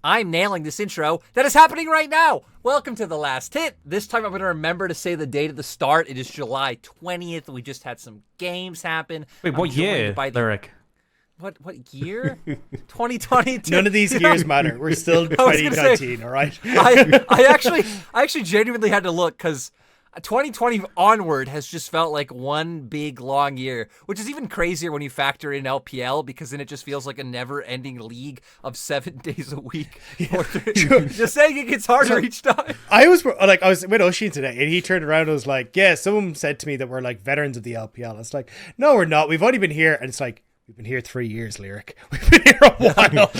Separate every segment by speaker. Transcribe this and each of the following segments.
Speaker 1: I'm nailing this intro that is happening right now. Welcome to The Last Hit. This time I'm going to remember to say the date at the start. It is July 20th. We just had some games happen.
Speaker 2: Wait, what year, Lyric?
Speaker 1: What year? 2022.
Speaker 3: None of these years matter. We're still 2019, all right?
Speaker 1: I actually genuinely had to look because 2020 onward has just felt like one big long year, which is even crazier when you factor in LPL because then it just feels like a never-ending league of 7 days a week.
Speaker 3: Yeah,
Speaker 1: just saying it gets harder each time.
Speaker 3: I was with Oshin today, and he turned around and was like, "Yeah, someone said to me that we're like veterans of the LPL." It's like, no, we're not. We've only been here, and it's like, we've been here 3 years, Lyric. We've been here a while.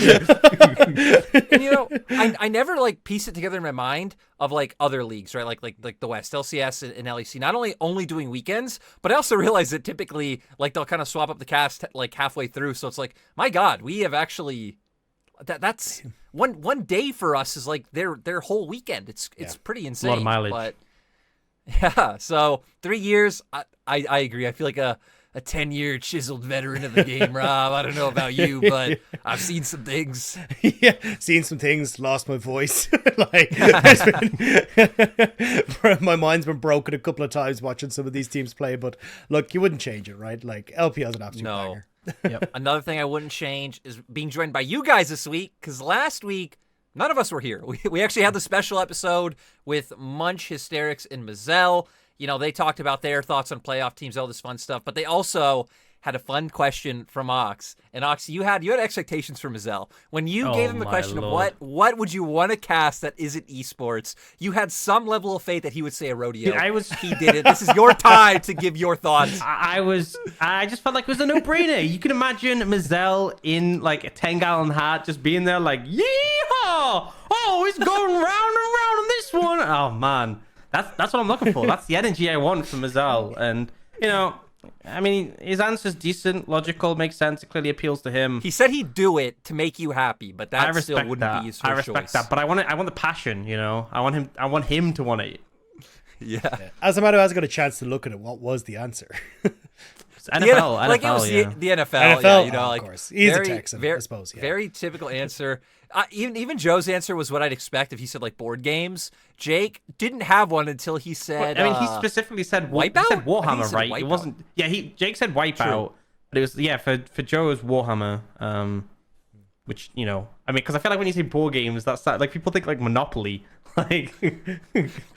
Speaker 1: And I never like piece it together in my mind of like other leagues, right? Like the West, LCS and LEC, not only doing weekends, but I also realize that typically like they'll kind of swap up the cast like halfway through. So it's like, my God, we have actually that's one day for us is like their whole weekend. It's pretty insane.
Speaker 2: A lot of mileage.
Speaker 1: But yeah, so 3 years, I agree. I feel like a 10-year chiseled veteran of the game, Rob. I don't know about you, but I've seen some things.
Speaker 3: Yeah, seen some things, lost my voice. My mind's been broken a couple of times watching some of these teams play, but look, you wouldn't change it, right? Like, LPL's an absolute banger.
Speaker 1: Yep. Another thing I wouldn't change is being joined by you guys this week, because last week, none of us were here. We actually had the special episode with Munch, Hysterics, and Mazel. You know, they talked about their thoughts on playoff teams, all this fun stuff, but they also had a fun question from Ox. And Ox, you had expectations for Mazel. When you gave him the question of what would you want to cast that isn't esports, you had some level of faith that he would say a rodeo. He didn't. This is your time to give your thoughts.
Speaker 2: I just felt like it was a no-brainer. You can imagine Mazel in like a 10-gallon hat just being there like, yeehaw! Oh, it's going round and round on this one. Oh, man. That's what I'm looking for. That's the energy I want from Mazel. And, you know, I mean, his answer's decent, logical, makes sense. It clearly appeals to him.
Speaker 1: He said he'd do it to make you happy, but that still wouldn't be his first choice.
Speaker 2: I respect that, but I want the passion, you know? I want him to want it.
Speaker 1: Yeah.
Speaker 3: As a matter has got a chance to look at it, what was the answer?
Speaker 2: NFL,
Speaker 1: like it was
Speaker 2: yeah.
Speaker 1: the NFL. Yeah, you know,
Speaker 3: of course. He's a Texan, I suppose. Yeah.
Speaker 1: Very typical answer. Even Joe's answer was what I'd expect if he said like board games. Jake didn't have one until he said.
Speaker 2: Well, I mean, he specifically said
Speaker 1: Wipeout.
Speaker 2: He said Warhammer,
Speaker 1: said
Speaker 2: right?
Speaker 1: Wipeout.
Speaker 2: It wasn't. Yeah, Jake said Wipeout,
Speaker 1: True.
Speaker 2: but it was for Joe it was Warhammer. Which, you know, I mean, because I feel like when you say board games, that's like people think like Monopoly. Like,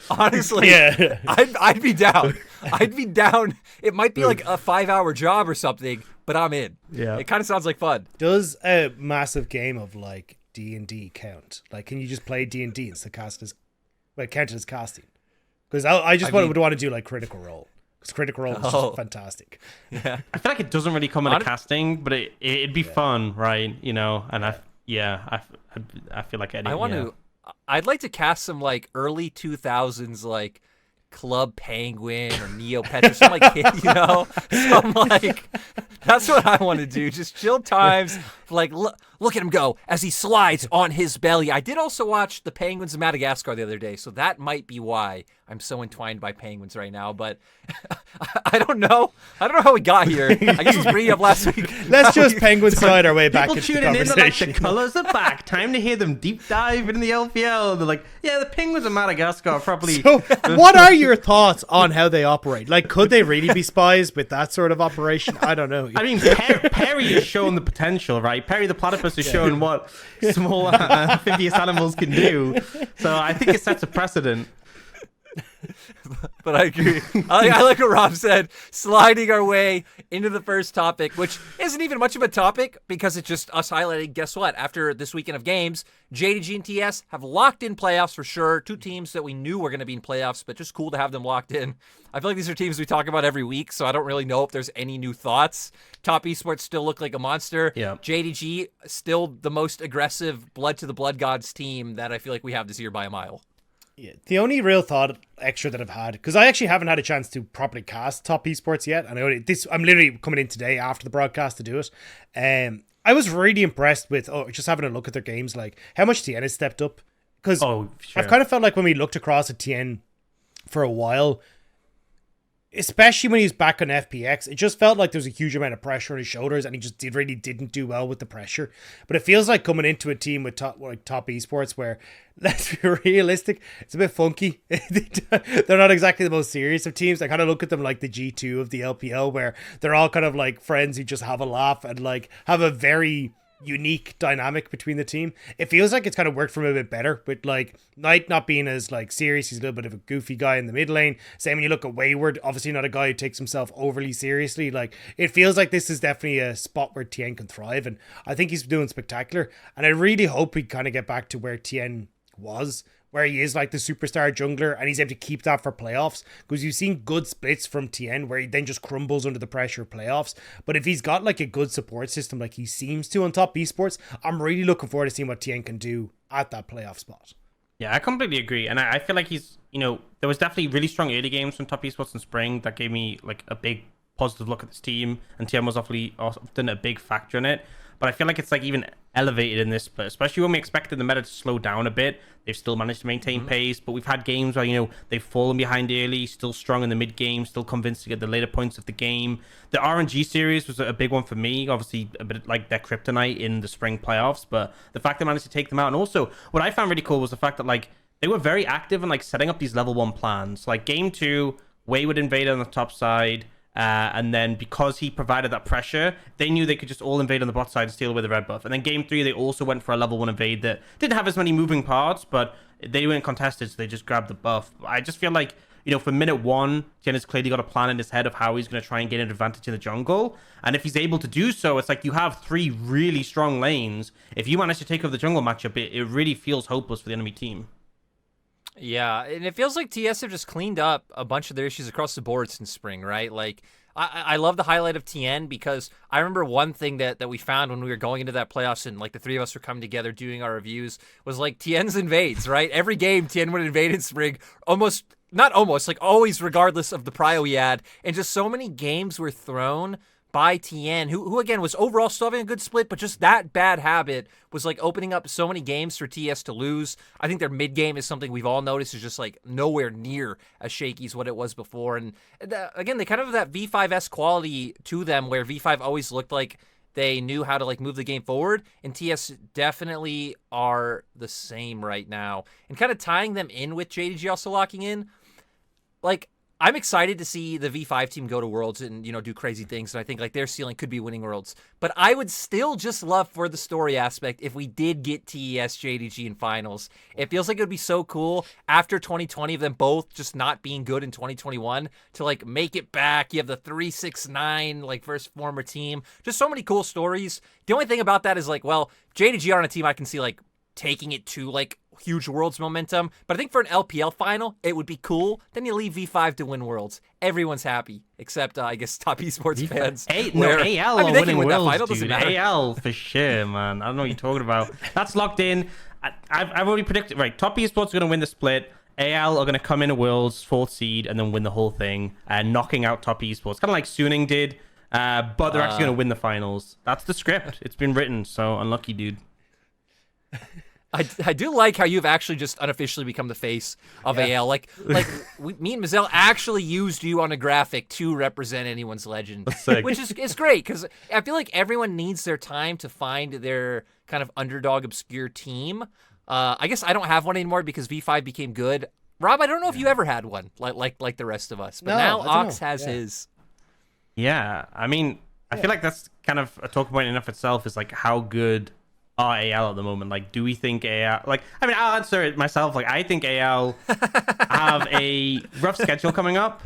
Speaker 1: honestly,
Speaker 3: yeah.
Speaker 1: I'd be down. I'd be down. It might be like a 5-hour job or something, but I'm in.
Speaker 2: Yeah,
Speaker 1: it kind of sounds like fun.
Speaker 3: Does a massive game of like D&D count? Like, can you just play D&D and still count it as casting? Because I would want to do like Critical Role. Because Critical Role is just fantastic.
Speaker 1: Yeah,
Speaker 2: I feel like it doesn't really come into casting, but it'd be fun, right? You know, and I feel like
Speaker 1: I'd like to cast some like early 2000s like Club Penguin or Neopets or something like, you know, some like that's what I want to do. Just chill times. Like look at him go as he slides on his belly. I did also watch the Penguins of Madagascar the other day, so that might be why I'm so entwined by penguins right now. But I don't know. I don't know how we got here. I guess it was bringing up last week.
Speaker 3: Let's just penguin slide our way back
Speaker 2: People
Speaker 3: into the
Speaker 2: tuning in,
Speaker 3: conversation.
Speaker 2: like, the colours are back. Time to hear them deep dive into the LPL. They're like, yeah, the Penguins of Madagascar are probably.
Speaker 3: So, what are your thoughts on how they operate? Like, could they really be spies with that sort of operation? I don't know.
Speaker 2: I mean, Perry has shown the potential, right? Perry the platypus has shown what small amphibious animals can do. So I think it sets a precedent.
Speaker 1: But I agree. I like what Rob said, sliding our way into the first topic, which isn't even much of a topic because it's just us highlighting, guess what? After this weekend of games, JDG and TS have locked in playoffs for sure. Two teams that we knew were going to be in playoffs, but just cool to have them locked in. I feel like these are teams we talk about every week, so I don't really know if there's any new thoughts. Top Esports still look like a monster.
Speaker 2: Yeah.
Speaker 1: JDG still the most aggressive blood to the blood gods team that I feel like we have this year by a mile.
Speaker 3: Yeah, the only real thought extra that I've had, because I actually haven't had a chance to properly cast Top Esports yet, and I'm literally coming in today after the broadcast to do it. I was really impressed with just having a look at their games, like how much Tien has stepped up. Because
Speaker 2: sure.
Speaker 3: I've kind of felt like when we looked across at Tien for a while, especially when he was back on FPX, it just felt like there was a huge amount of pressure on his shoulders, and he just really didn't do well with the pressure. But it feels like coming into a team with top esports where, let's be realistic, it's a bit funky. They're not exactly the most serious of teams. I kind of look at them like the G2 of the LPL, where they're all kind of like friends who just have a laugh and like have a very unique dynamic between the team. It feels like it's kind of worked for him a bit better, with like Knight not being as like serious. He's a little bit of a goofy guy in the mid lane. Same when you look at Wayward, obviously not a guy who takes himself overly seriously. Like, it feels like this is definitely a spot where Tien can thrive, and I think he's doing spectacular. And I really hope we kind of get back to where Tien was, where he is like the superstar jungler, and he's able to keep that for playoffs, because you've seen good splits from Tien where he then just crumbles under the pressure of playoffs. But if he's got like a good support system like he seems to on top esports, I'm really looking forward to seeing what Tien can do at that playoff spot.
Speaker 2: Yeah, I completely agree. And I feel like he's, there was definitely really strong early games from top esports in spring that gave me like a big positive look at this team, and Tien was often a big factor in it. But I feel like it's like even elevated in this, especially when we expected the meta to slow down a bit. They've still managed to maintain pace, but we've had games where, they've fallen behind early, still strong in the mid game, still convincing at the later points of the game. The RNG series was a big one for me, obviously a bit like their kryptonite in the spring playoffs, but the fact they managed to take them out. And also what I found really cool was the fact that like they were very active in like setting up these level 1 plans. Like game 2, Wayward invaded on the top side. And then because he provided that pressure, they knew they could just all invade on the bot side and steal away the red buff. And then game 3, they also went for a level 1 invade that didn't have as many moving parts, but they weren't contested, so they just grabbed the buff. I just feel like, for minute 1, Tien has clearly got a plan in his head of how he's going to try and get an advantage in the jungle. And if he's able to do so, it's like you have 3 really strong lanes. If you manage to take over the jungle matchup, it really feels hopeless for the enemy team.
Speaker 1: Yeah, and it feels like TS have just cleaned up a bunch of their issues across the board since spring, right? Like, I love the highlight of Tien, because I remember one thing that we found when we were going into that playoffs and like the 3 of us were coming together doing our reviews was like Tien's invades, right? Every game Tien would invade in spring, like always, regardless of the prio he had. And just so many games were thrown by Tien, who again was overall still having a good split, but just that bad habit was like opening up so many games for TS to lose. I think their mid game is something we've all noticed is just like nowhere near as shaky as what it was before. And again, they kind of have that V5S quality to them, where V5 always looked like they knew how to like move the game forward, and TS definitely are the same right now. And kind of tying them in with JDG also locking in, like, I'm excited to see the V5 team go to Worlds and, do crazy things. And I think like their ceiling could be winning Worlds. But I would still just love for the story aspect if we did get TES JDG in finals. It feels like it would be so cool after 2020 of them both just not being good in 2021 to like make it back. You have the 3-6-9 like first former team. Just so many cool stories. The only thing about that is like, well, JDG are on a team I can see like taking it to like huge Worlds momentum, but I think for an LPL final it would be cool. Then you leave V5 to win Worlds, everyone's happy exceve I guess top esports fans.
Speaker 2: AL
Speaker 1: I mean, they
Speaker 2: winning
Speaker 1: can win
Speaker 2: Worlds,
Speaker 1: that final,
Speaker 2: dude.
Speaker 1: doesn't matter.
Speaker 2: AL for sure, man. I don't know what you're talking about. That's locked in. I've already predicted, right, top esports are going to win the split. AL are going to come in a Worlds 4th seed and then win the whole thing, knocking out top esports, kind of like Suning did, but they're actually going to win the finals. That's the script. It's been written, so unlucky, dude.
Speaker 1: I do like how you've actually just unofficially become the face of AL. Like me and Mazel actually used you on a graphic to represent anyone's legend, which is great, because I feel like everyone needs their time to find their kind of underdog obscure team. I guess I don't have one anymore because V5 became good. Rob, I don't know if you ever had one like the rest of us, but now Ox has his.
Speaker 2: Yeah, I mean, I feel like that's kind of a talking point in of itself, is like how good are AL at the moment. Like, do we think AL, like, I mean, I'll answer it myself. Like, I think AL have a rough schedule coming up.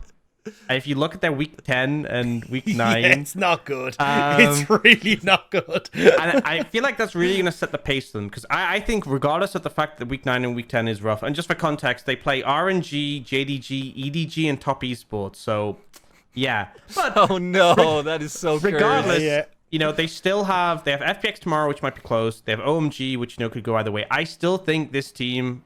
Speaker 2: If you look at their week 10 and week 9,
Speaker 3: it's not good. It's really not good.
Speaker 2: And I feel like that's really going to set the pace for them, because I think regardless of the fact that week 9 and week 10 is rough, and just for context, they play RNG, JDG, EDG, and top esports. So yeah, but
Speaker 1: oh no, that is so
Speaker 2: regardless. They still have FPX tomorrow, which might be close. They have OMG, which could go either way. I still think this team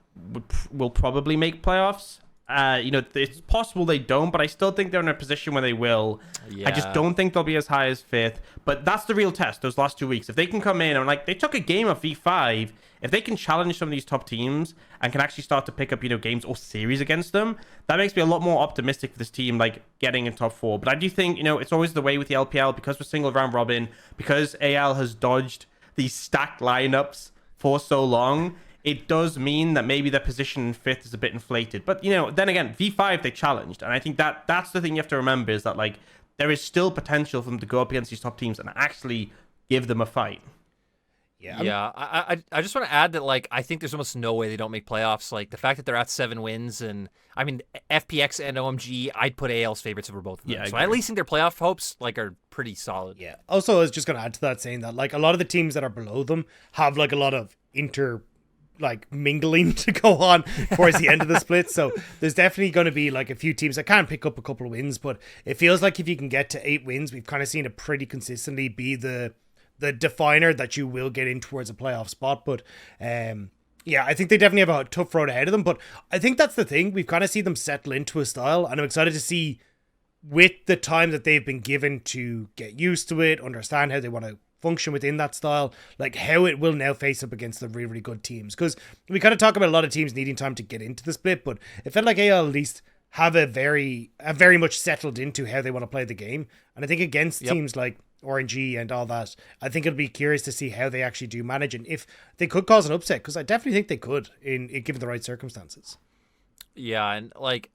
Speaker 2: will probably make playoffs. It's possible they don't, but I still think they're in a position where they will. I just don't think they'll be as high as 5th. But that's the real test, those last 2 weeks. If they can come in and, like, they took a game of V5, if they can challenge some of these top teams and can actually start to pick up, games or series against them, that makes me a lot more optimistic for this team, like, getting in top 4. But I do think, it's always the way with the LPL, because we're single round robin, because AL has dodged these stacked lineups for so long. It does mean that maybe their position in 5th is a bit inflated. But, then again, V5, they challenged. And I think that's the thing you have to remember is that, like, there is still potential for them to go up against these top teams and actually give them a fight.
Speaker 1: Yeah. I just want to add that, like, I think there's almost no way they don't make playoffs. Like, the fact that they're at 7 wins, and, I mean, FPX and OMG, I'd put AL's favorites over both of them. So I at least think their playoff hopes, like, are pretty solid.
Speaker 3: Yeah. Also, I was just going to add to that, saying that, like, a lot of the teams that are below them have, like, a lot of mingling to go on towards the end of the split. So there's definitely going to be like a few teams that can pick up a couple of wins, but it feels like if you can get to 8 wins, we've kind of seen it pretty consistently be the definer that you will get in towards a playoff spot. But I think they definitely have a tough road ahead of them, but I think that's the thing. We've kind of seen them settle into a style, and I'm excited to see, with the time that they've been given to get used to it, understand how they want to function within that style, like how it will now face up against the really, really good teams. Because we kind of talk about a lot of teams needing time to get into the split, but it felt like AL at least have a very much settled into how they want to play the game. And I think against teams like RNG and all that, I think it'll be curious to see how they actually do manage and if they could cause an upset, because I definitely think they could in given the right circumstances.
Speaker 1: Yeah, and like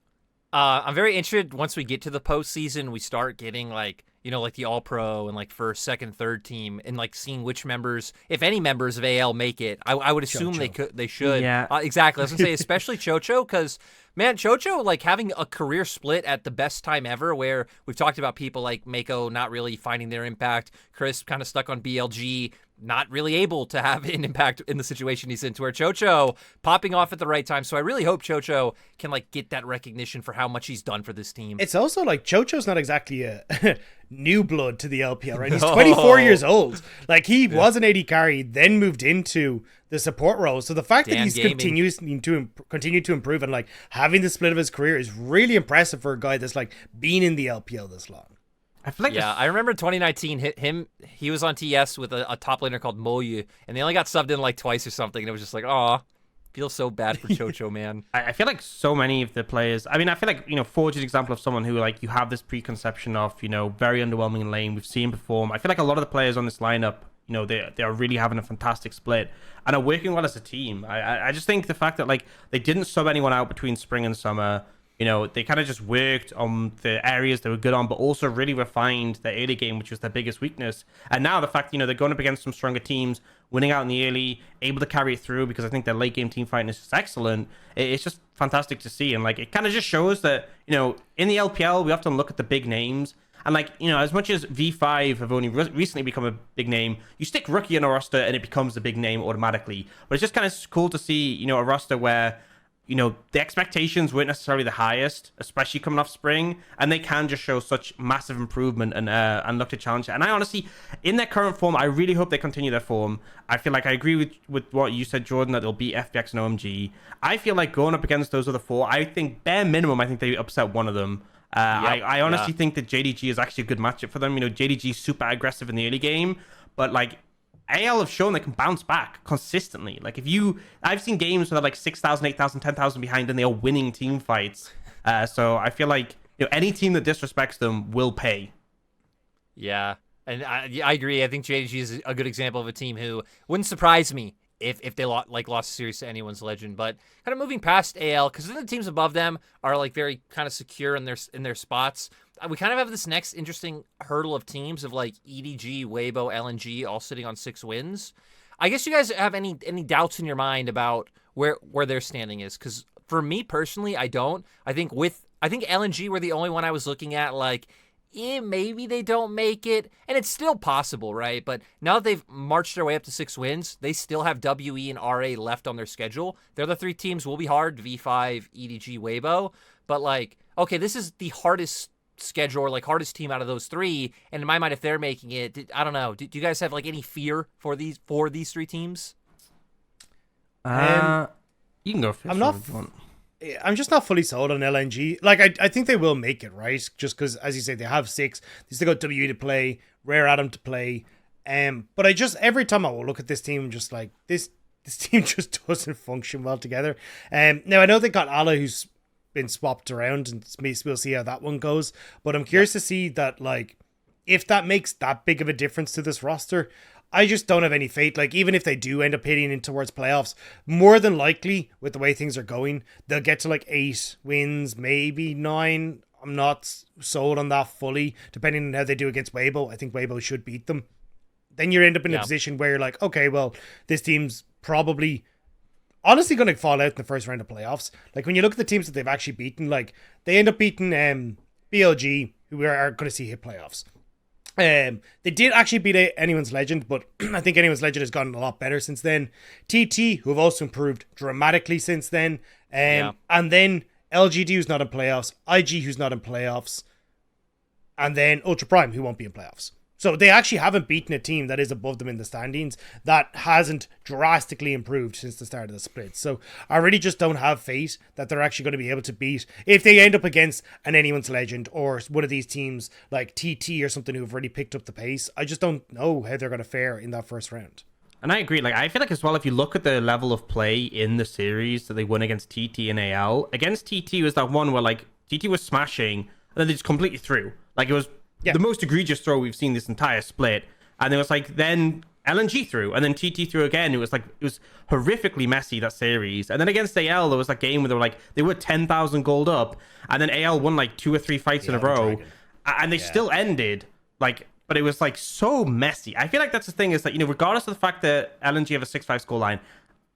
Speaker 1: I'm very interested once we get to the postseason, we start getting like the All-Pro and like first, second, third team, and like seeing which members, if any members of AL make it. I would assume they should.
Speaker 2: Yeah,
Speaker 1: exactly. I was gonna say especially Chocho, because man, Chocho like having a career split at the best time ever, where we've talked about people like Mako not really finding their impact, Chris kind of stuck on BLG, not really able to have an impact in the situation he's in, to where Chocho popping off at the right time. So I really hope Chocho can like get that recognition for how much he's done for this team.
Speaker 3: It's also like Chocho's not exactly a new blood to the LPL, right? He's 24 years old. Like he was an AD carry, then moved into the support role. So the fact that he's continued to improve and like having the split of his career is really impressive for a guy that's like been in the LPL this long.
Speaker 2: I feel like
Speaker 1: I remember 2019 he was on TS with a top laner called Moyu, and they only got subbed in like twice or something, and it was just like, aw, feels so bad for Chocho, man.
Speaker 2: I feel like so many of the players, I mean, I feel like, Forge is an example of someone who like you have this preconception of, very underwhelming in lane. We've seen perform. I feel like a lot of the players on this lineup, they are really having a fantastic split and are working well as a team. I just think the fact that like they didn't sub anyone out between spring and summer, they kind of just worked on the areas they were good on, but also really refined their early game, which was their biggest weakness. And now the fact, they're going up against some stronger teams, winning out in the early, able to carry it through, because I think their late game team fighting is just excellent. It's just fantastic to see. And like, it kind of just shows that, in the LPL, we often look at the big names. And like, as much as V5 have only recently become a big name, you stick Rookie in a roster and it becomes a big name automatically. But it's just kind of cool to see, a roster where the expectations weren't necessarily the highest, especially coming off spring, and they can just show such massive improvement and look to challenge it. And I honestly, in their current form, I really hope they continue their form. I feel like I agree with what you said, Jordan, that they'll beat FPX and OMG. I feel like going up against those other 4, I think bare minimum, I think they upset one of them. I honestly think that JDG is actually a good matchup for them. JDG is super aggressive in the early game, but like, AL have shown they can bounce back consistently. Like I've seen games where they're like 6,000, 8,000, 10,000 behind and they are winning team fights. So I feel like any team that disrespects them will pay.
Speaker 1: Yeah, and I agree. I think JDG is a good example of a team who wouldn't surprise me if they lost a series to anyone's legend. But kind of moving past AL, because the teams above them are like very kind of secure in their spots. We kind of have this next interesting hurdle of teams of like EDG, Weibo, LNG all sitting on 6 wins. I guess you guys have any doubts in your mind about where their standing is? Because for me personally, I don't. I think LNG were the only one I was looking at like, maybe they don't make it, and it's still possible, right? But now that they've marched their way up to 6 wins, they still have WE and RA left on their schedule. The other 3 teams will be hard: V5, EDG, Weibo. But like, okay, this is the hardest schedule, or like hardest team out of those 3, and in my mind, if they're making it, I don't know, do you guys have like any fear for these 3 teams?
Speaker 2: You can go first.
Speaker 3: I'm just not fully sold on LNG. Like, I think they will make it, right? Just because, as you say, they have 6. They still got WE to play, Rare Adam to play. But I just, every time I will look at this team, I'm just like, this team just doesn't function well together. Now, I know they got Allah, who's been swapped around, and we'll see how that one goes. But I'm curious to see that, like, if that makes that big of a difference to this roster. I just don't have any faith. Like, even if they do end up hitting in towards playoffs, more than likely, with the way things are going, they'll get to like 8 wins, maybe 9. I'm not sold on that fully, depending on how they do against Weibo. I think Weibo should beat them. Then you end up in a position where you're like, okay, well, this team's probably honestly going to fall out in the first round of playoffs. Like, when you look at the teams that they've actually beaten, like, they end up beating BLG, who are going to see hit playoffs. They did actually beat Anyone's Legend, but I think Anyone's Legend has gotten a lot better since then. TT, who have also improved dramatically since then. And then LGD, who's not in playoffs. IG, who's not in playoffs. And then Ultra Prime, who won't be in playoffs. So they actually haven't beaten a team that is above them in the standings that hasn't drastically improved since the start of the split. So I really just don't have faith that they're actually going to be able to beat, if they end up against an Anyone's Legend or one of these teams like TT or something who've already picked up the pace. I just don't know how they're going to fare in that first round.
Speaker 2: And I agree. Like, I feel like as well, if you look at the level of play in the series that they won against TT and AL, against TT was that one where like TT was smashing and then they just completely threw. Like, it was the most egregious throw we've seen this entire split. And it was like, then LNG threw, and then TT threw again. It was horrifically messy, that series. And then against AL, there was that game where they were 10,000 gold up, and then AL won like 2 or 3 fights in a row. And they still ended, like, but it was like so messy. I feel like that's the thing, is that, you know, regardless of the fact that LNG have a 6-5 scoreline,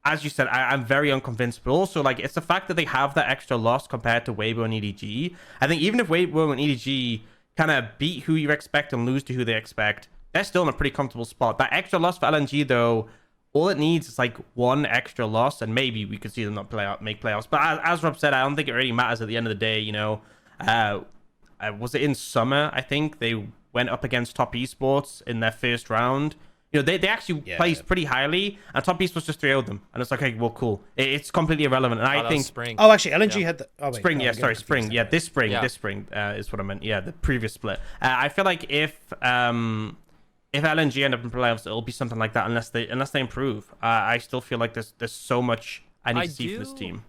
Speaker 2: as you said, I'm very unconvinced, but also, like, it's the fact that they have that extra loss compared to Weibo and EDG. I think even if Weibo and EDG kind of beat who you expect and lose to who they expect, they're still in a pretty comfortable spot. That extra loss for LNG, though, all it needs is like one extra loss, and maybe we could see them not make playoffs. But as Rob said, I don't think it really matters at the end of the day. You know, was it in summer? I think they went up against Top Esports in their first round. You know, they actually placed pretty highly, and Top Esports just 3-0'd them. And it's like, okay, well, cool. It's completely irrelevant. And I think
Speaker 1: spring.
Speaker 3: Oh, actually, LNG had the
Speaker 2: spring. Spring. Yeah, this spring. This spring is what I meant. Yeah, the previous split. I feel like if LNG end up in playoffs, it'll be something like that unless they improve. I still feel like there's so much I need to see from this team.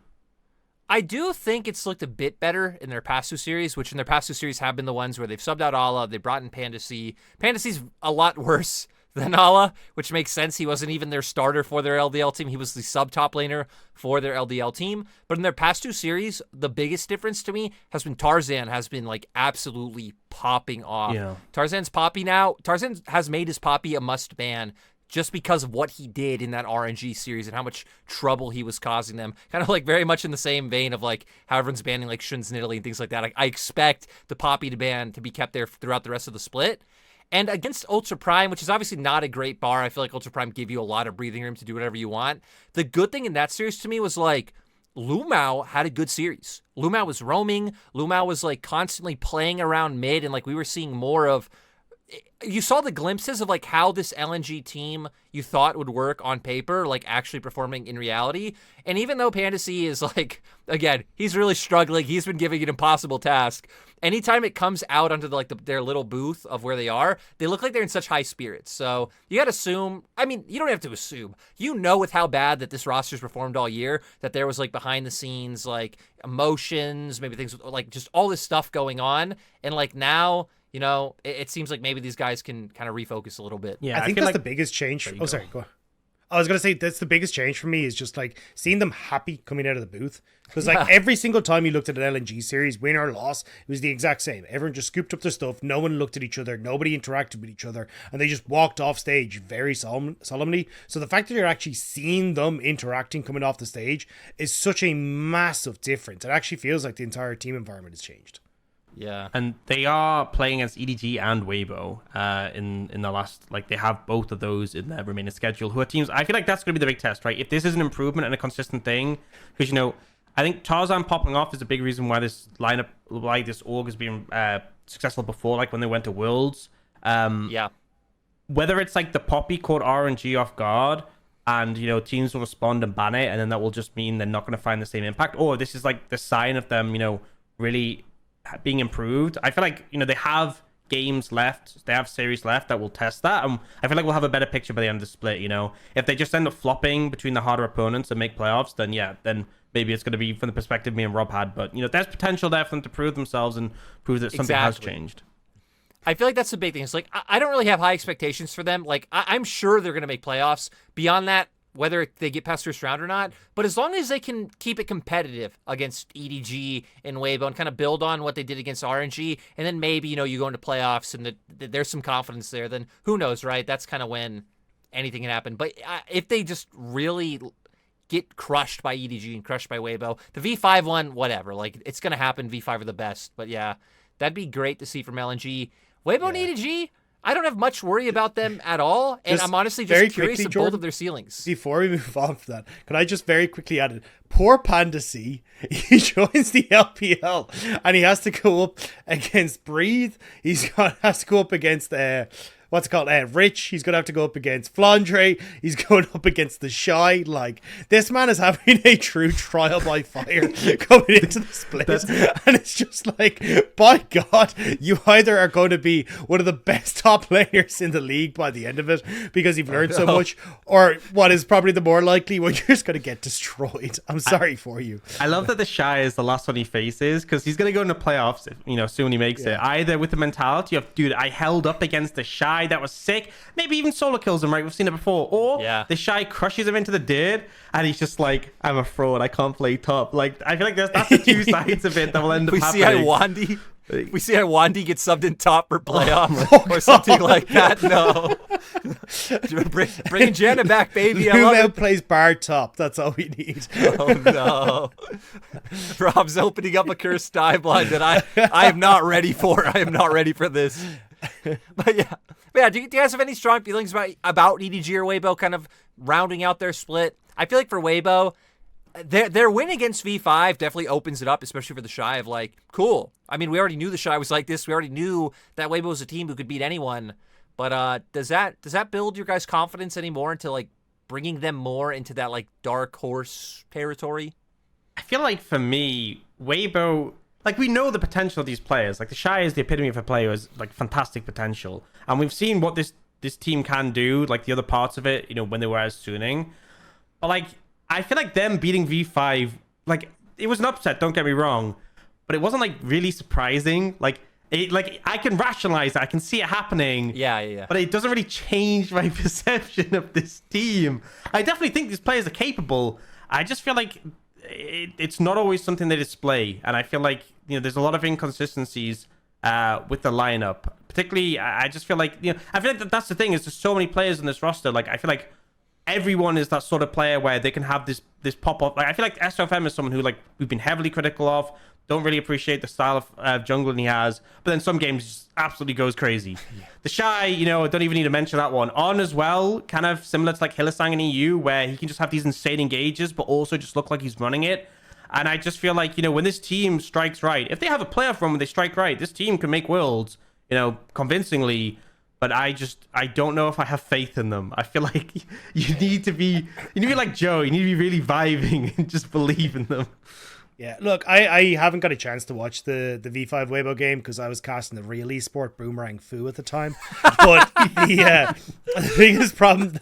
Speaker 1: I do think it's looked a bit better in their past 2 series, which in their past 2 series have been the ones where they've subbed out Ala, they brought in Panda C. Panda C's a lot worse than Ala, which makes sense. He wasn't even their starter for their LDL team. He was the sub-top laner for their LDL team. But in their past 2 series, the biggest difference to me has been Tarzan has been, like, absolutely popping off. Yeah. Tarzan's poppy now. Tarzan has made his poppy a must-ban just because of what he did in that RNG series and how much trouble he was causing them. Kind of like very much in the same vein of like how everyone's banning like Shuns in Italy and things like that. I expect the poppy to ban to be kept there throughout the rest of the split. And against Ultra Prime, which is obviously not a great bar, I feel like Ultra Prime gave you a lot of breathing room to do whatever you want. The good thing in that series to me was like, Lumao had a good series. Lumao was roaming. Lumao was like constantly playing around mid, and like we were seeing more of, you saw the glimpses of like how this LNG team you thought would work on paper, like actually performing in reality. And even though Panda C is like, again, he's really struggling. He's been giving an impossible task. Anytime it comes out onto their little booth of where they are, they look like they're in such high spirits. So you got to assume, I mean, you don't have to assume. You know with how bad that this roster's performed all year, that there was like behind the scenes, like emotions, maybe things like just all this stuff going on. And like now, you know, it seems like maybe these guys can kind of refocus a little bit.
Speaker 3: Yeah, I think that's the biggest change. Oh, sorry, go on. I was going to say that's the biggest change for me is just like seeing them happy coming out of the booth. Because like every single time you looked at an LNG series, win or loss, it was the exact same. Everyone just scooped up their stuff. No one looked at each other. Nobody interacted with each other. And they just walked off stage very solemnly. So the fact that you're actually seeing them interacting coming off the stage is such a massive difference. It actually feels like the entire team environment has changed.
Speaker 1: Yeah,
Speaker 2: and they are playing against EDG and Weibo in the last, like they have both of those in their remaining schedule, who are teams. I feel like that's going to be the big test, right? If this is an improvement and a consistent thing, because, you know, I think Tarzan popping off is a big reason why this lineup, why this org has been successful before, like when they went to Worlds.
Speaker 1: Yeah.
Speaker 2: Whether it's like the Poppy caught RNG off guard, and teams will respond and ban it, and then that will just mean they're not going to find the same impact. Or this is like the sign of them, really being improved. I feel like they have games left, they have series left that will test that, and I feel like we'll have a better picture by the end of the split. If they just end up flopping between the harder opponents and make playoffs, then maybe it's going to be from the perspective me and Rob had. But there's potential there for them to prove themselves and prove that something has changed.
Speaker 1: I feel like that's the big thing. It's like I don't really have high expectations for them. Like I'm sure they're going to make playoffs. Beyond that, whether they get past first round or not, but as long as they can keep it competitive against EDG and Weibo and kind of build on what they did against RNG, and then maybe you go into playoffs and there's some confidence there, then who knows, right? That's kind of when anything can happen. But if they just really get crushed by EDG and crushed by Weibo, the V5 one, whatever, like it's gonna happen. V5 are the best, but yeah, that'd be great to see from LNG. Weibo and EDG, I don't have much worry about them at all, and I'm honestly just curious of both of their ceilings.
Speaker 3: Before we move on from that, can I just very quickly add it? Poor Panda C, he joins the LPL, and he has to go up against Breathe. Has to go up against Rich. He's going to have to go up against Flandre. He's going up against the Shy. Like, this man is having a true trial by fire coming into the split. And it's just like, by God, you either are going to be one of the best top players in the league by the end of it because you've learned so much, or what is probably the more likely, well, you're just going to get destroyed. I'm sorry for you.
Speaker 2: I love that the Shy is the last one he faces because he's going to go into playoffs, soon he makes it. Either with the mentality of, dude, I held up against the Shy, that was sick. Maybe even solo kills him, right? We've seen it before. Or the Shy crushes him into the dirt and he's just like, I'm a fraud, I can't play top. Like, I feel like that's the two sides of it that will end up happening.
Speaker 1: We see Iwandi get subbed in top for playoff or something like that. No. Bringing Janet back, baby. I love it.
Speaker 3: Plays bar top. That's all we need.
Speaker 1: Oh, no. Rob's opening up a cursed timeline that I am not ready for. I am not ready for this. But yeah, do you guys have any strong feelings about EDG or Weibo kind of rounding out their split? I feel like for Weibo, their win against V5 definitely opens it up, especially for the Shy of like, cool. I mean, we already knew the Shy was like this. We already knew that Weibo was a team who could beat anyone. But does that build your guys' confidence anymore into like bringing them more into that like dark horse territory?
Speaker 2: I feel like for me, Weibo, like we know the potential of these players. Like the Shy is the epitome of a player who has like fantastic potential, and we've seen what this team can do. Like the other parts of it, when they were as Suning. But like, I feel like them beating V5, like it was an upset. Don't get me wrong, but it wasn't like really surprising. Like I can rationalize that. I can see it happening.
Speaker 1: Yeah.
Speaker 2: But it doesn't really change my perception of this team. I definitely think these players are capable. I just feel like it's not always something they display, and I feel like there's a lot of inconsistencies with the lineup. Particularly, I just feel like I feel like that's the thing. Is there's so many players in this roster. Like I feel like everyone is that sort of player where they can have this pop up. Like I feel like SOFM is someone who like we've been heavily critical of. Don't really appreciate the style of jungling he has, but then some games just absolutely goes crazy. The Shy, don't even need to mention that one. On as well, kind of similar to like Hylissang in EU, where he can just have these insane engages, but also just look like he's running it. And I just feel like, when this team strikes right, if they have a playoff run when they strike right, this team can make worlds, convincingly. But I don't know if I have faith in them. I feel like you need to be like Joe. You need to be really vibing and just believe in them.
Speaker 3: Yeah, look, I haven't got a chance to watch the V5 Weibo game because I was casting the real esport Boomerang Fu at the time. But the biggest problem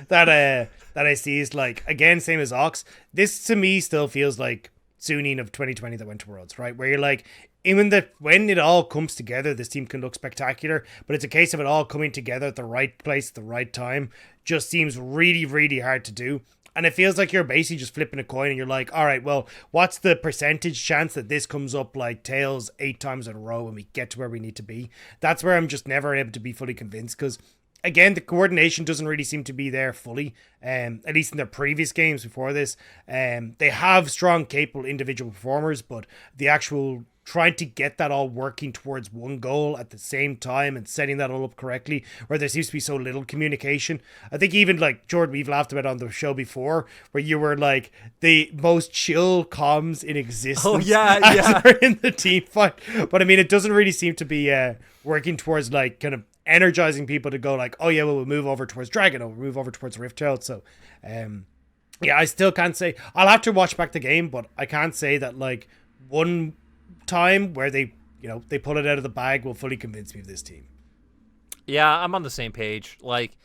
Speaker 3: that I see is like, again, same as Ox, this to me still feels like Suning of 2020 that went to Worlds, right? Where you're like, even that when it all comes together, this team can look spectacular, but it's a case of it all coming together at the right place at the right time. Just seems really, really hard to do. And it feels like you're basically just flipping a coin and you're like, all right, well, what's the percentage chance that this comes up like tails 8 times in a row and we get to where we need to be? That's where I'm just never able to be fully convinced because, again, the coordination doesn't really seem to be there fully, at least in their previous games before this. They have strong, capable individual performers, but the actual trying to get that all working towards one goal at the same time and setting that all up correctly, where there seems to be so little communication. I think even like Jordan, we've laughed about on the show before, where you were like the most chill comms in existence.
Speaker 1: Oh yeah,
Speaker 3: as we're in the team fight. But I mean, it doesn't really seem to be working towards like kind of energizing people to go like, oh yeah, well, we'll move over towards Dragon, or we'll move over towards Rift Herald. So yeah, I still can't say. I'll have to watch back the game, but I can't say that like one time where they pull it out of the bag will fully convince me of this team.
Speaker 1: Yeah, I'm on the same page. Like,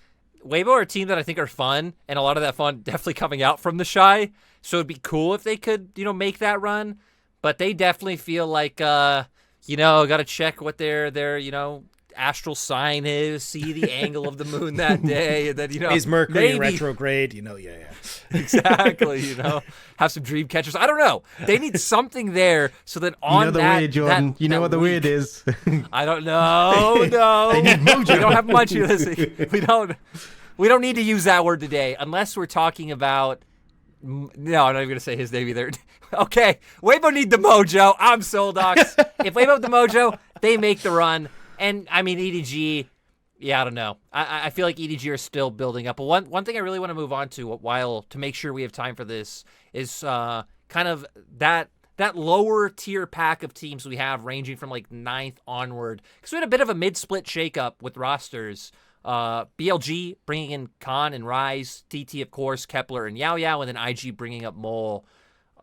Speaker 1: Weibo are a team that I think are fun, and a lot of that fun definitely coming out from the Shy. So it'd be cool if they could, make that run. But they definitely feel like, got to check what their astral sign is, see the angle of the moon that day, and then
Speaker 3: is Mercury
Speaker 1: maybe
Speaker 3: retrograde?
Speaker 1: exactly. Have some dream catchers. I don't know. They need something there so that on
Speaker 2: the weird, Jordan. You know what the weird is.
Speaker 1: I don't know. No,
Speaker 2: they need mojo.
Speaker 1: We don't have much of this. We don't need to use that word today unless we're talking about. No, I'm not even gonna say his name either. Okay, Weibo need the mojo. I'm sold, Ox. If Weibo have the mojo, they make the run. And I mean, EDG, yeah, I don't know. I feel like EDG are still building up. But one thing I really want to move on to to make sure we have time for this is kind of that lower tier pack of teams we have ranging from like 9th onward. Because we had a bit of a mid-split shakeup with rosters. BLG bringing in Khan and Rise, TT, of course, Kepler and Yao Yao, and then IG bringing up Mole.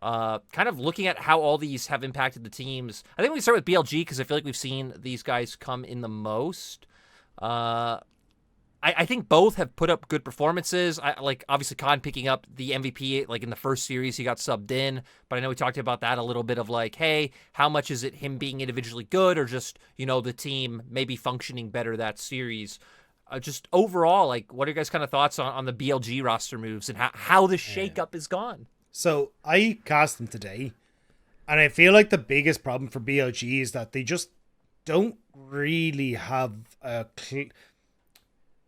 Speaker 1: Kind of looking at how all these have impacted the teams. I think we start with BLG because I feel like we've seen these guys come in the most. I think both have put up good performances. I like obviously Khan picking up the MVP like in the first series he got subbed in, but I know we talked about that a little bit of like, hey, how much is it him being individually good or just the team maybe functioning better that series? Just overall, like, what are your guys' kind of thoughts on the BLG roster moves and how the shakeup is gone?
Speaker 3: So I cast them today, and I feel like the biggest problem for BLG is that they just don't really have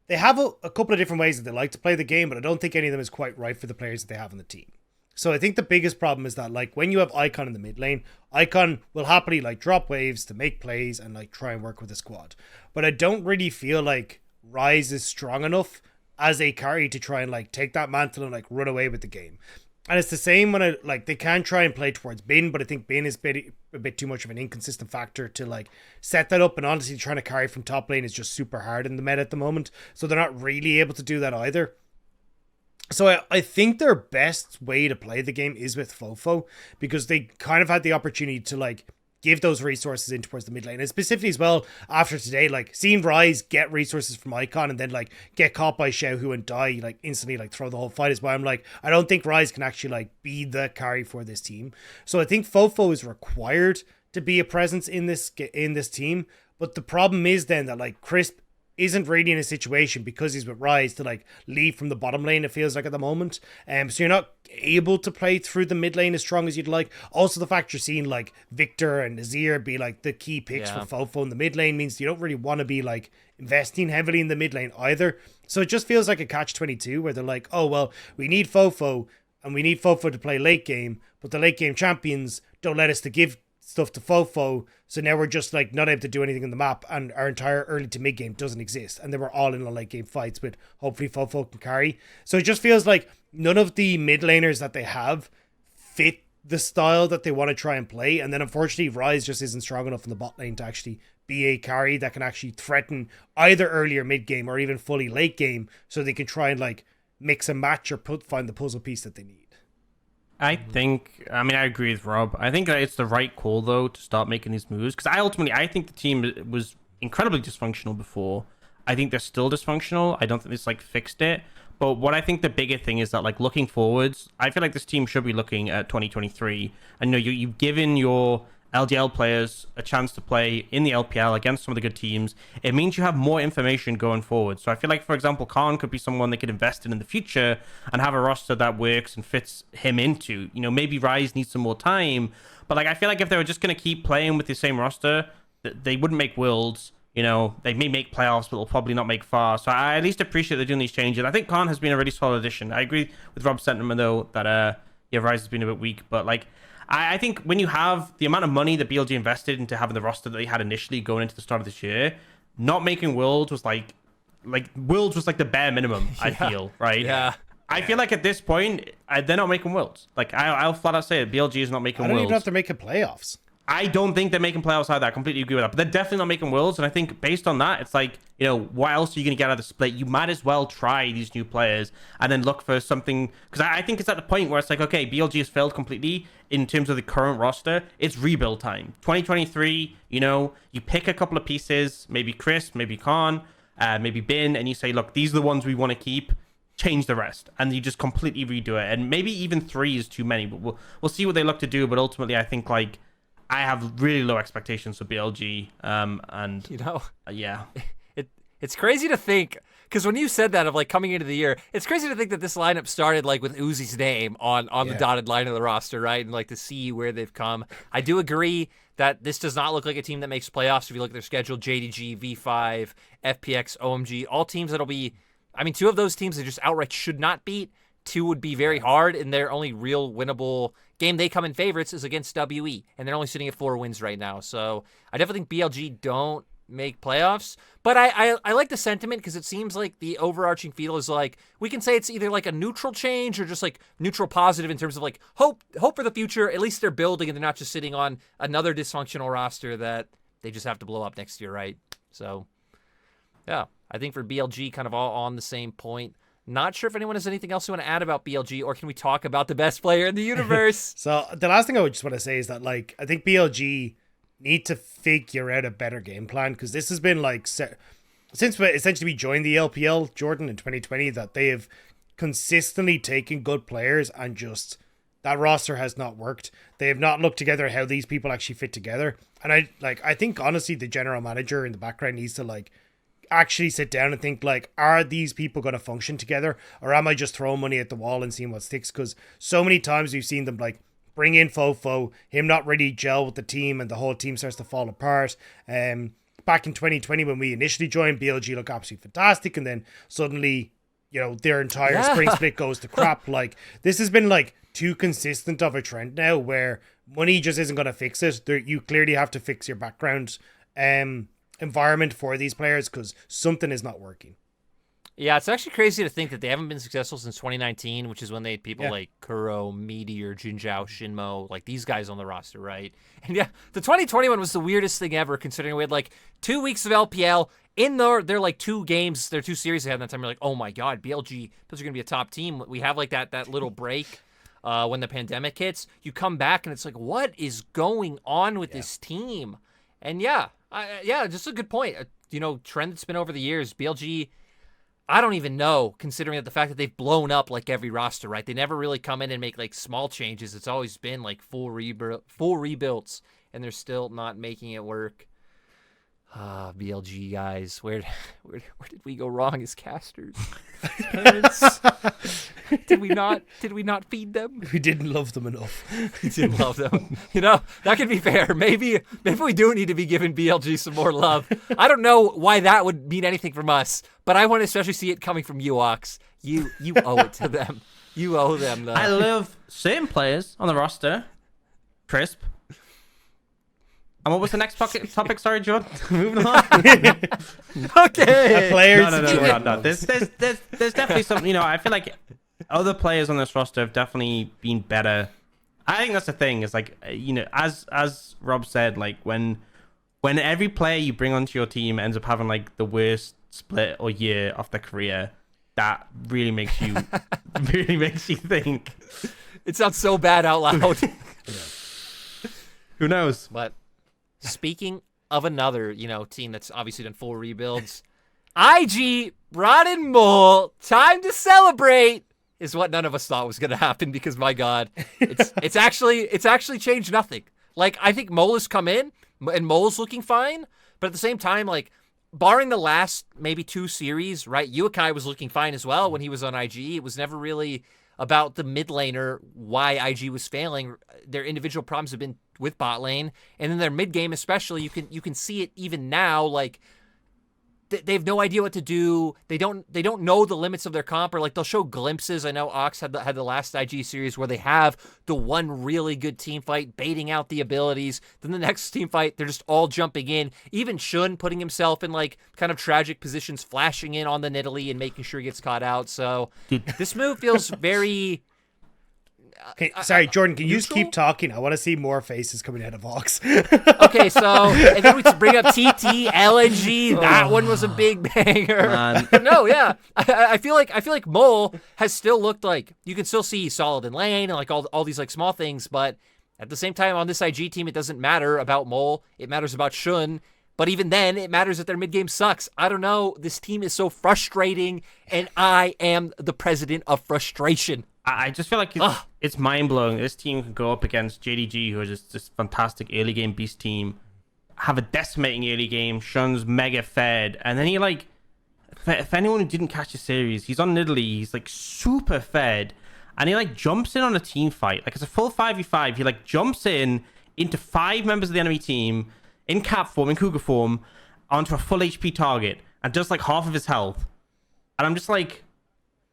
Speaker 3: they have a couple of different ways that they like to play the game, but I don't think any of them is quite right for the players that they have on the team. So I think the biggest problem is that like when you have Icon in the mid lane, Icon will happily like drop waves to make plays and like try and work with the squad. But I don't really feel like Rise is strong enough as a carry to try and like take that mantle and like run away with the game. And it's the same when they can try and play towards Bin, but I think Bin is a bit too much of an inconsistent factor to like set that up. And honestly, trying to carry from top lane is just super hard in the meta at the moment. So they're not really able to do that either. So I think their best way to play the game is with Fofo, because they kind of had the opportunity to like give those resources in towards the mid lane. And specifically as well, after today, like seeing Rise get resources from Icon and then like get caught by Xiaohu and die, like instantly like throw the whole fight is why I'm like, I don't think Rise can actually like be the carry for this team. So I think Fofo is required to be a presence in this team. But the problem is then that like Crisp isn't really in a situation because he's with Rise to like leave from the bottom lane, it feels like at the moment. So you're not able to play through the mid lane as strong as you'd like. Also the fact you're seeing like Victor and Azir be like the key picks for Fofo in the mid lane means you don't really want to be like investing heavily in the mid lane either. So it just feels like a catch-22 where they're like, oh well, we need Fofo and we need Fofo to play late game, but the late game champions don't let us to give stuff to Fofo, so now we're just like not able to do anything in the map, and our entire early to mid game doesn't exist, and then we're all in on late game fights with hopefully Fofo can carry. So it just feels like none of the mid laners that they have fit the style that they want to try and play, and then unfortunately Rise just isn't strong enough in the bot lane to actually be a carry that can actually threaten either early or mid game or even fully late game, so they can try and like mix and match or find the puzzle piece that they need.
Speaker 2: I agree with Rob. I think that it's the right call, though, to start making these moves. Because I think the team was incredibly dysfunctional before. I think they're still dysfunctional. I don't think it's, like, fixed it. But what I think the bigger thing is that, like, looking forwards, I feel like this team should be looking at 2023. And, you've given your LDL players a chance to play in the LPL against some of the good teams. It means you have more information going forward. So I feel like, for example, Khan could be someone they could invest in the future and have a roster that works and fits him into. Maybe Rise needs some more time. But like, I feel like if they were just going to keep playing with the same roster, they wouldn't make Worlds. They may make playoffs, but they'll probably not make far. So I at least appreciate they're doing these changes. I think Khan has been a really solid addition. I agree with Rob's sentiment, though, that Rise has been a bit weak. But like, I think when you have the amount of money that BLG invested into having the roster that they had initially going into the start of this year, not making Worlds was like Worlds was like the bare minimum. I feel right.
Speaker 1: Yeah.
Speaker 2: I feel like at this point they're not making Worlds. Like I'll flat out say it. BLG is not making
Speaker 3: I don't
Speaker 2: Worlds.
Speaker 3: even have to make it playoffs.
Speaker 2: I don't think they're making playoffs either. I completely agree with that. But they're definitely not making Worlds. And I think based on that, it's like, what else are you going to get out of the split? You might as well try these new players and then look for something. Because I think it's at the point where it's like, okay, BLG has failed completely in terms of the current roster. It's rebuild time. 2023, you pick a couple of pieces, maybe Chris, maybe Khan, maybe Bin, and you say, look, these are the ones we want to keep. Change the rest. And you just completely redo it. And maybe even 3 is too many. But we'll see what they look to do. But ultimately, I think, like, I have really low expectations for BLG, and yeah,
Speaker 1: it's crazy to think, because when you said that of like coming into the year, it's crazy to think that this lineup started like with Uzi's name on the dotted line of the roster, right? And like to see where they've come. I do agree that this does not look like a team that makes playoffs. If you look at their schedule, JDG, V5, FPX, OMG, all teams that'll be. I mean, 2 of those teams they just outright should not beat. 2 would be very hard, and their only real winnable game they come in favorites is against WE, and they're only sitting at 4 wins right now. So I definitely think BLG don't make playoffs, but I like the sentiment because it seems like the overarching feel is like we can say it's either like a neutral change or just like neutral positive in terms of like hope for the future. At least they're building and they're not just sitting on another dysfunctional roster that they just have to blow up next year, right? So yeah, I think for BLG, kind of all on the same point. Not sure if anyone has anything else you want to add about BLG, or can we talk about the best player in the universe?
Speaker 3: So the last thing I would just want to say is that, like, I think BLG need to figure out a better game plan, because this has been like since essentially we joined the LPL, Jordan, in 2020, that they have consistently taken good players and just that roster has not worked. They have not looked together at how these people actually fit together. And I think honestly the general manager in the background needs to like actually sit down and think like, are these people going to function together, or am I just throwing money at the wall and seeing what sticks? Because so many times we've seen them like bring in Fofo, him not really gel with the team, and the whole team starts to fall apart. Back in 2020 when we initially joined, BLG looked absolutely fantastic, and then suddenly their entire spring split goes to crap. Like, this has been like too consistent of a trend now where money just isn't going to fix it. You clearly have to fix your background environment for these players, because something is not working.
Speaker 1: Yeah, it's actually crazy to think that they haven't been successful since 2019, which is when they had people like Kuro, Meteor, Jinzhao, Shinmo, like these guys on the roster, right? And yeah, the 2021 was the weirdest thing ever, considering we had like 2 weeks of LPL in their like 2 games, their 2 series they had that time. You're like, oh my god, BLG, those are gonna be a top team. We have like that little break when the pandemic hits. You come back and it's like, what is going on with this team? And just a good point. Trend that's been over the years. BLG, I don't even know, considering that the fact that they've blown up like every roster, right? They never really come in and make like small changes. It's always been like full rebuilds, and they're still not making it work. BLG guys, where did we go wrong as casters? Did we not feed them?
Speaker 3: We didn't love them enough.
Speaker 1: We didn't love them. That could be fair. Maybe we do need to be giving BLG some more love. I don't know why that would mean anything from us, but I want to especially see it coming from you, Ox. You owe it to them. You owe them that.
Speaker 2: I love certain players on the roster. Crisp. And what was the next topic? Sorry, John. Moving on.
Speaker 1: Okay.
Speaker 3: Players.
Speaker 2: No. There's definitely something. I feel like other players on this roster have definitely been better. I think that's the thing. Is like as Rob said, like when every player you bring onto your team ends up having like the worst split or year of their career, that really makes you think.
Speaker 1: It sounds so bad out loud.
Speaker 2: Who knows?
Speaker 1: But speaking of another, team that's obviously done full rebuilds, IG, Rod and Mole, time to celebrate is what none of us thought was going to happen, because my God, it's actually changed nothing. Like, I think Mole has come in and Mole's looking fine, but at the same time, like, barring the last maybe 2 series, right? Uakai was looking fine as well when he was on IG. It was never really about the mid laner why IG was failing. Their individual problems have been with bot lane, and then their mid game especially. You can see it even now. Like, they have no idea what to do. They don't know the limits of their comp, or like they'll show glimpses. I know Ox had the last IG series where they have the one really good team fight, baiting out the abilities. Then the next team fight, they're just all jumping in. Even Shun putting himself in like kind of tragic positions, flashing in on the Nidalee and making sure he gets caught out. So this move feels very.
Speaker 3: Okay, sorry, Jordan, can you just keep talking? I want to see more faces coming out of Ox.
Speaker 1: Okay, so, and then we bring up TT, LNG. That one was a big banger. But no, yeah. I feel like Mole has still looked like, you can still see he's solid in lane and like all these like small things, but at the same time on this IG team, it doesn't matter about Mole. It matters about Shun. But even then, it matters that their mid-game sucks. I don't know. This team is so frustrating, and I am the president of frustration.
Speaker 2: I just feel like it's mind-blowing. This team can go up against JDG, who is just this fantastic early game beast team, have a decimating early game, Shun's mega fed, and then he like, if anyone who didn't catch the series, he's on Nidalee, he's like super fed, and he like jumps in on a team fight. Like it's a full 5v5. He like jumps in into 5 members of the enemy team, in cap form, in Cougar form, onto a full HP target, and does like half of his health. And I'm just like,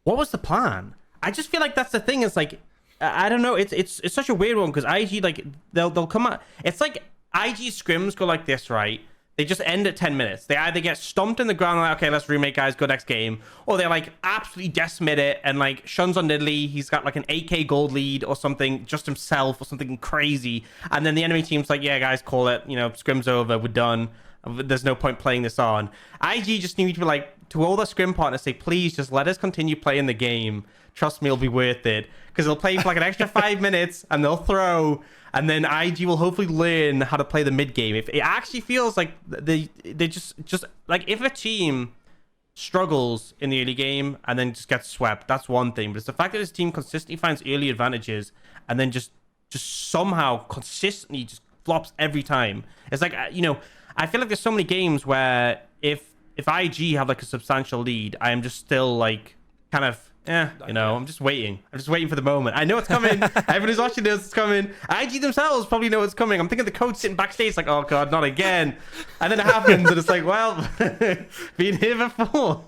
Speaker 2: what was the plan? I just feel like that's the thing. It's like, I don't know. It's such a weird one because IG, like, they'll come out. It's like IG scrims go like this, right? They just end at 10 minutes. They either get stomped in the ground, like, okay, let's remake, guys, go next game. Or they like absolutely decimate it, and like Shun's on Nidalee, he's got like an 8k gold lead or something, just himself or something crazy. And then the enemy team's like, yeah, guys, call it. You know, scrim's over, we're done. There's no point playing this on. IG just need to be like, to all their scrim partners, say, please just let us continue playing the game. Trust me, it'll be worth it. Because they'll play for like an extra 5 minutes and they'll throw, and then IG will hopefully learn how to play the mid game. If it actually feels like they just like, if a team struggles in the early game and then just gets swept, that's one thing. But it's the fact that this team consistently finds early advantages and then just somehow consistently just flops every time. It's like, you know, I feel like there's so many games where if IG have like a substantial lead, I am just still like kind of, you know, I'm just waiting. I'm just waiting for the moment. I know it's coming. Everyone who's watching knows it's coming. IG themselves probably know it's coming. I'm thinking the coach sitting backstage like, oh God, not again. And then it happens and it's like, well, been here before.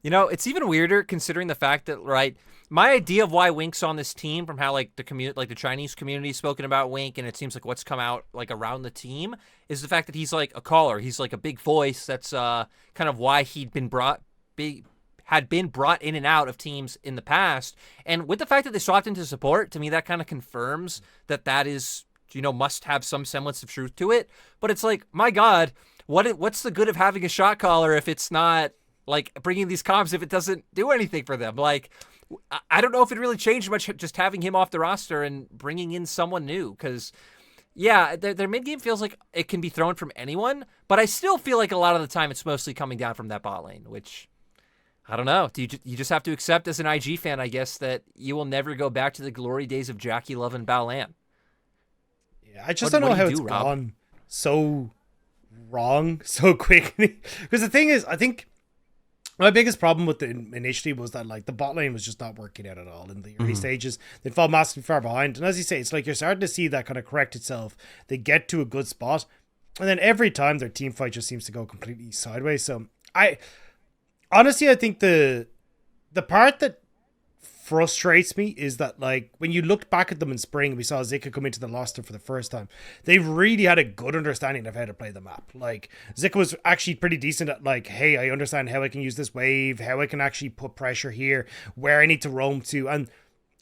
Speaker 1: You know, it's even weirder considering the fact that, right, my idea of why Wink's on this team, from how like the Chinese community has spoken about Wink, and it seems like what's come out like around the team, is the fact that he's like a caller. He's like a big voice. That's kind of why he'd been had been brought in and out of teams in the past. And with the fact that they swapped into support, to me that kind of confirms that is, you know, must have some semblance of truth to it. But it's like, my God, what's the good of having a shot caller if it's not like bringing these comps, if it doesn't do anything for them? Like, I don't know if it really changed much just having him off the roster and bringing in someone new, because yeah, their mid game feels like it can be thrown from anyone, but I still feel like a lot of the time it's mostly coming down from that bot lane, which I don't know. You just have to accept as an IG fan, I guess, that you will never go back to the glory days of Jackie Love and Baolan.
Speaker 3: Yeah, I just don't know how it's gone so wrong so quickly. Because the thing is, I think my biggest problem with the initiative was that like the bot lane was just not working out at all in the early stages. They'd fall massively far behind. And as you say, it's like you're starting to see that kind of correct itself. They get to a good spot. And then every time their team fight just seems to go completely sideways. So honestly, I think the part that frustrates me is that, like, when you looked back at them in spring, we saw Zika come into the roster for the first time. They really had a good understanding of how to play the map. Like, Zika was actually pretty decent at, like, hey, I understand how I can use this wave, how I can actually put pressure here, where I need to roam to. And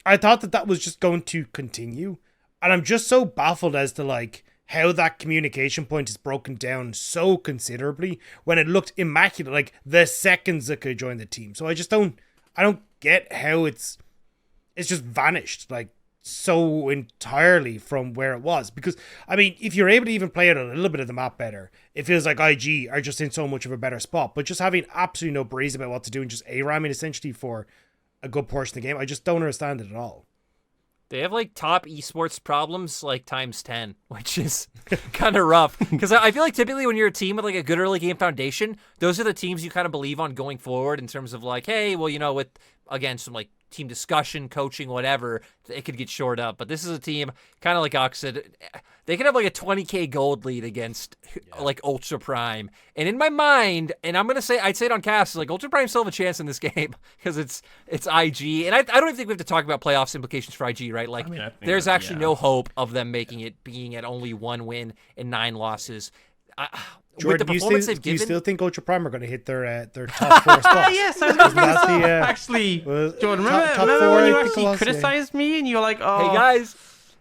Speaker 3: I thought that was just going to continue. And I'm just so baffled as to, like, how that communication point is broken down so considerably when it looked immaculate, like, the second Zika joined the team. So I don't get how it's just vanished, like, so entirely from where it was. Because, I mean, if you're able to even play out a little bit of the map better, it feels like IG are just in so much of a better spot. But just having absolutely no breeze about what to do and just A-ramming essentially for a good portion of the game, I just don't understand it at all.
Speaker 1: They have, like, top esports problems, like, times 10, which is kind of rough. Because I feel like typically when you're a team with, like, a good early game foundation, those are the teams you kind of believe on going forward in terms of, like, hey, well, you know, with, again, some, like, team discussion, coaching, whatever, it could get shored up. But this is a team, kind of like Ox said, they could have like a 20K gold lead against like Ultra Prime. And in my mind, and I'd say it on cast, like Ultra Prime still have a chance in this game because it's IG. And I don't even think we have to talk about playoffs implications for IG, right? Like, I think there's actually no hope of them making it, being at only 1 win and 9 losses.
Speaker 3: Jordan,
Speaker 1: with the
Speaker 3: do you still think Ultra Prime are going to hit their top 4 spots?
Speaker 2: Yes, I was going to say actually, Jordan, remember when you actually criticized me and you were like, oh.
Speaker 1: Hey,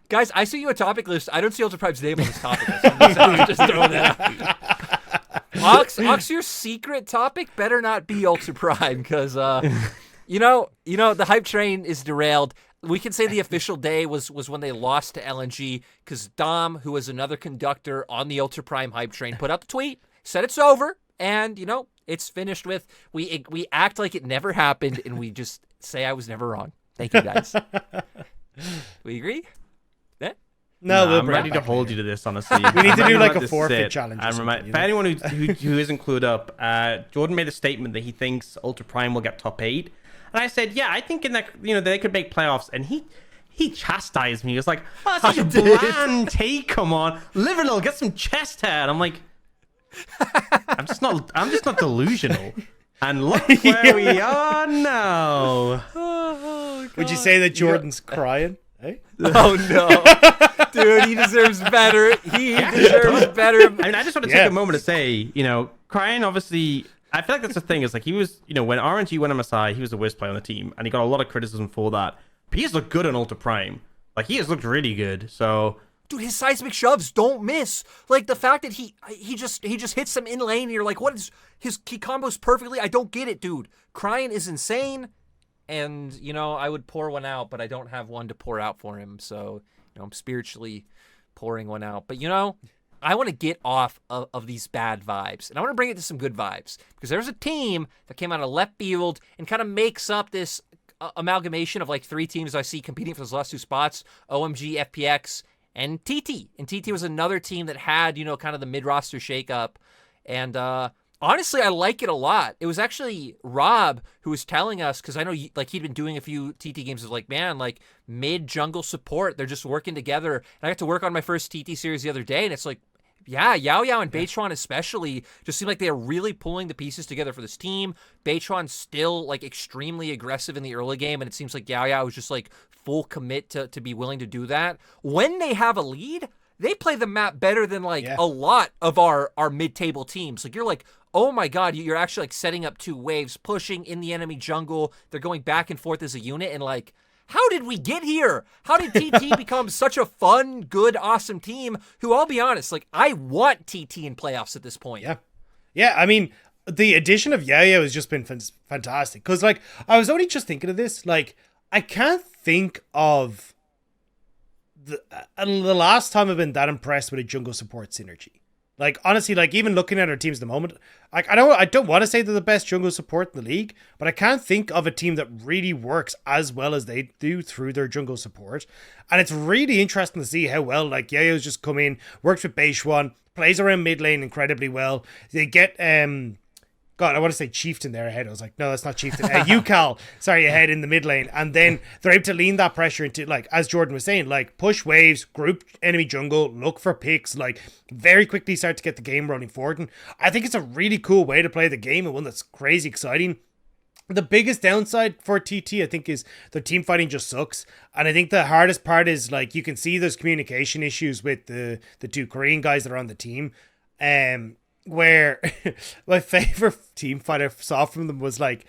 Speaker 1: guys, I see you a topic list. I don't see Ultra Prime's name on this topic list. I'm just throwing that out. Ox, your secret topic better not be Ultra Prime because, you know, the hype train is derailed. We can say the official day was when they lost to LNG because Dom, who was another conductor on the Ultra Prime hype train, put out the tweet, said it's over, and, it's finished with, we act like it never happened, and we just say I was never wrong. Thank you, guys. We agree? Yeah?
Speaker 2: No, I'm ready to hold you to this, honestly.
Speaker 3: We need to do like a forfeit challenge.
Speaker 2: For anyone who isn't clued up, Jordan made a statement that he thinks Ultra Prime will get top 8. And I said, yeah, I think in that, they could make playoffs. And he chastised me. He was like, oh, that's such a bland take. Come on, live a little, get some chest hair. And I'm like, I'm just not delusional. And look where we are now.
Speaker 3: Would you say that Jordan's crying? Hey?
Speaker 1: Oh no, dude, he deserves better. He deserves better.
Speaker 2: I mean, I just want to take a moment to say, crying obviously. I feel like that's the thing. Is like he was, when RNG went MSI, he was the worst player on the team, and he got a lot of criticism for that. But he's looked good in Ultra Prime. Like he has looked really good. So,
Speaker 1: dude, his seismic shoves don't miss. Like the fact that he just hits them in lane, and you're like, what is he combos perfectly? I don't get it, dude. Crying is insane, and I would pour one out, but I don't have one to pour out for him. So, I'm spiritually pouring one out. But I want to get off of these bad vibes, and I want to bring it to some good vibes, because there's a team that came out of left field and kind of makes up this amalgamation of like 3 teams I see competing for those last 2 spots, OMG, FPX, and TT. And TT was another team that had, kind of the mid-roster shakeup, and honestly, I like it a lot. It was actually Rob who was telling us, because I know like he'd been doing a few TT games, was like, man, like mid-jungle support, they're just working together. And I got to work on my first TT series the other day, and it's like, yeah, Yao Yao and Beitron especially just seem like they're really pulling the pieces together for this team. Beitron's still like extremely aggressive in the early game, and it seems like Yao Yao is just like full commit to be willing to do that. When they have a lead, they play the map better than like a lot of our mid-table teams. Like you're like, oh my God, you're actually like setting up 2 waves, pushing in the enemy jungle. They're going back and forth as a unit, and like, how did we get here? How did TT become such a fun, good, awesome team who, I'll be honest, like, I want TT in playoffs at this point.
Speaker 3: Yeah. Yeah, I mean, the addition of Yao has just been fantastic. Because, like, I was only just thinking of this. Like, I can't think of the last time I've been that impressed with a jungle support synergy. Like, honestly, like, even looking at our teams at the moment, like, I don't want to say they're the best jungle support in the league, but I can't think of a team that really works as well as they do through their jungle support. And it's really interesting to see how well, like, Yayo's just come in, worked with Beishwan, plays around mid lane incredibly well. They get, God, I want to say Chieftain there ahead. I was like, no, that's not Chieftain. Ukal, sorry, ahead in the mid lane. And then they're able to lean that pressure into, like, as Jordan was saying, like, push waves, group enemy jungle, look for picks, like, very quickly start to get the game running forward. And I think it's a really cool way to play the game, and one that's crazy exciting. The biggest downside for TT, I think, is their team fighting just sucks. And I think the hardest part is, like, you can see there's communication issues with the 2 Korean guys that are on the team. Where my favorite team fight I saw from them was like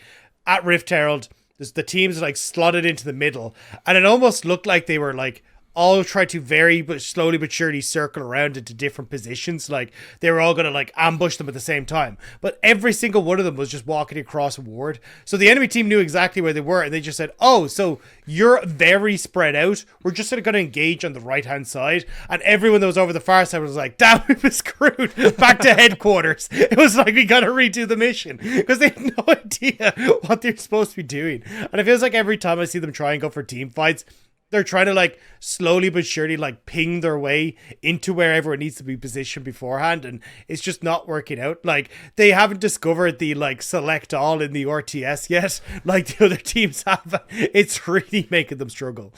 Speaker 3: at Rift Herald, the teams like slotted into the middle, and it almost looked like they were like all try to very but slowly but surely circle around into different positions. Like they were all going to like ambush them at the same time, but every single one of them was just walking across a ward. So the enemy team knew exactly where they were, and they just said, oh, so you're very spread out, we're just going to engage on the right hand side. And everyone that was over the far side was like, damn, we were screwed. Back to headquarters. It was like, we got to redo the mission, because they had no idea what they're supposed to be doing. And it feels like every time I see them try and go for team fights, they're trying to like slowly but surely like ping their way into where everyone needs to be positioned beforehand, and it's just not working out. Like they haven't discovered the like select all in the RTS yet, like the other teams have. It's really making them struggle.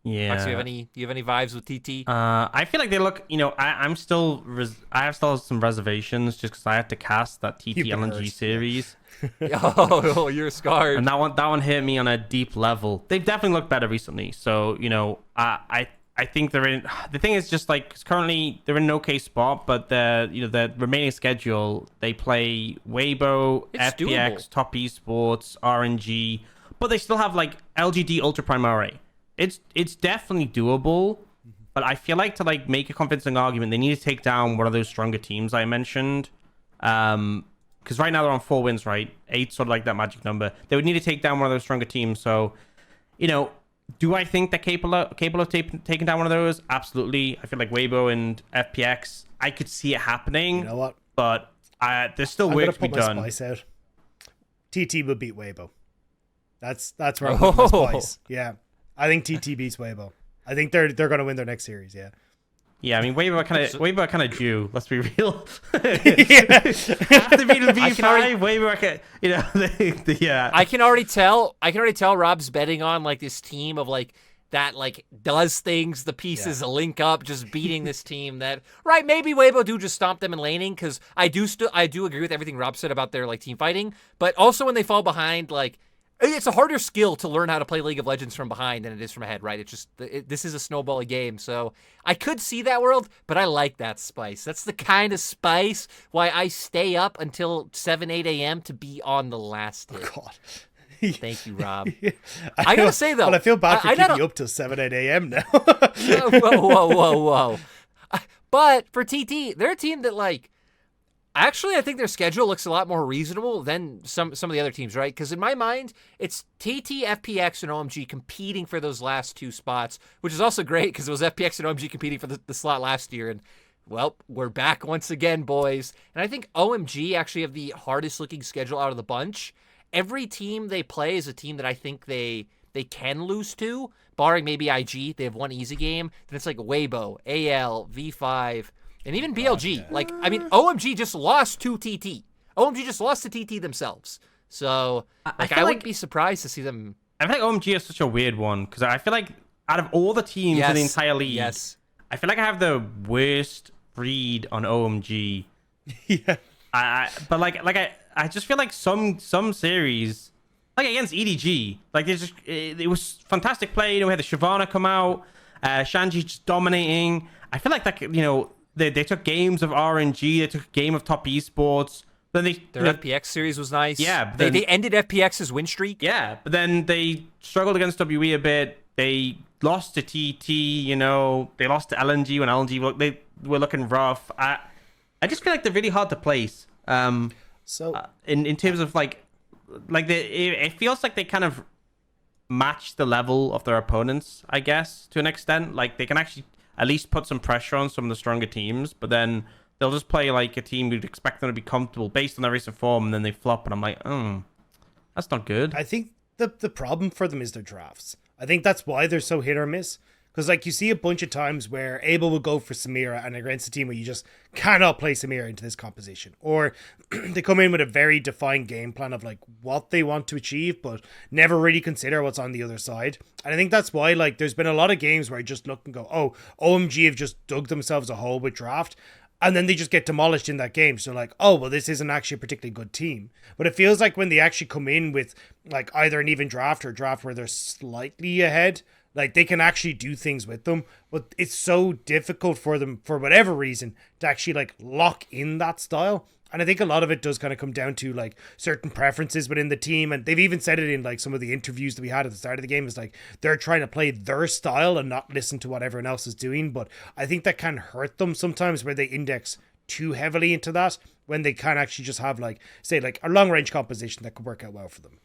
Speaker 2: Yeah.
Speaker 1: Max, do you have any vibes with TT?
Speaker 2: I feel like they look. I have still some reservations just because I had to cast that TT
Speaker 3: You've been
Speaker 2: LNG
Speaker 3: hurt,
Speaker 2: series.
Speaker 1: Oh, you're scarred.
Speaker 2: And that one hit me on a deep level. They've definitely looked better recently. So, I think they're in. The thing is just like 'cause currently they're in an okay spot, but the remaining schedule they play Weibo,
Speaker 1: It's
Speaker 2: FPX,
Speaker 1: doable.
Speaker 2: Top Esports, RNG, but they still have like LGD Ultra Primare. It's definitely doable, but I feel like to like make a convincing argument, they need to take down one of those stronger teams I mentioned. Because right now they're on 4 wins, right? 8 sort of like that magic number. They would need to take down one of those stronger teams. So, do I think they're capable of taking down one of those? Absolutely. I feel like Weibo and FPX, I could see it happening.
Speaker 3: You know what?
Speaker 2: But there's still
Speaker 3: I'm
Speaker 2: work
Speaker 3: gonna
Speaker 2: to be
Speaker 3: put my
Speaker 2: done.
Speaker 3: spice out. TT will beat Weibo. That's where I'm putting my spice. Yeah, I think TT beats Weibo. I think they're gonna win their next series. Yeah.
Speaker 2: Yeah, I mean, Weibo are kind of due. Let's be real. After beating V5, Weibo, yeah.
Speaker 1: I can already tell Rob's betting on like this team of like that like does things, the pieces link up, just beating this team that right, maybe Weibo do just stomp them in laning, because I do agree with everything Rob said about their like team fighting, but also when they fall behind, like it's a harder skill to learn how to play League of Legends from behind than it is from ahead, right? It's just this is a snowball game, so I could see that world, but I like that spice. That's the kind of spice why I stay up until 7, 8 a.m. to be on the last hit.
Speaker 3: God.
Speaker 1: Thank you, Rob. I gotta say though,
Speaker 3: well, I feel bad for
Speaker 1: I
Speaker 3: keeping you up till 7, 8 a.m. now.
Speaker 1: whoa. But for TT, they're a team that like. Actually, I think their schedule looks a lot more reasonable than some of the other teams, right? Because in my mind, it's TT, FPX, and OMG competing for those last 2 spots, which is also great because it was FPX and OMG competing for the slot last year. And, well, we're back once again, boys. And I think OMG actually have the hardest-looking schedule out of the bunch. Every team they play is a team that I think they can lose to, barring maybe IG. They have one easy game. Then it's like Weibo, AL, V5, and even BLG. Like, I mean, OMG just lost to TT. OMG just lost to TT themselves. So, like, I wouldn't be surprised to see them.
Speaker 2: I feel like OMG is such a weird one because I feel like out of all the teams in the entire league, I feel like I have the worst read on OMG.
Speaker 3: Yeah.
Speaker 2: But I just feel like some series, like against EDG, like it was fantastic play. We had the Shyvana come out, Shanji just dominating. I feel like that, they took games of RNG, they took a game of Top Esports. Then
Speaker 1: Their FPX series was nice.
Speaker 2: Yeah,
Speaker 1: they ended FPX's win streak.
Speaker 2: Yeah, but then they struggled against WE a bit. They lost to TT, they lost to LNG when LNG they were looking rough. I just feel like they're really hard to place.
Speaker 3: So
Speaker 2: in terms of it feels like they kind of match the level of their opponents, I guess, to an extent. Like they can actually at least put some pressure on some of the stronger teams, but then they'll just play like a team you'd expect them to be comfortable based on their recent form, and then they flop, and I'm like, that's not good.
Speaker 3: I think the problem for them is their drafts. I think that's why they're so hit or miss. Because like you see a bunch of times where Abel will go for Samira and against a team where you just cannot play Samira into this composition. Or they come in with a very defined game plan of like what they want to achieve, but never really consider what's on the other side. And I think that's why like there's been a lot of games where I just look and go, oh, OMG have just dug themselves a hole with draft. And then they just get demolished in that game. So like, oh, well, this isn't actually a particularly good team. But it feels like when they actually come in with like either an even draft or a draft where they're slightly ahead, like they can actually do things with them. But it's so difficult for them, for whatever reason, to actually like lock in that style. And I think a lot of it does kind of come down to like certain preferences within the team. And they've even said it in like some of the interviews that we had at the start of the game, is like they're trying to play their style and not listen to what everyone else is doing. But I think that can hurt them sometimes where they index too heavily into that when they can actually just have like, say, like a long range composition that could work out well for them.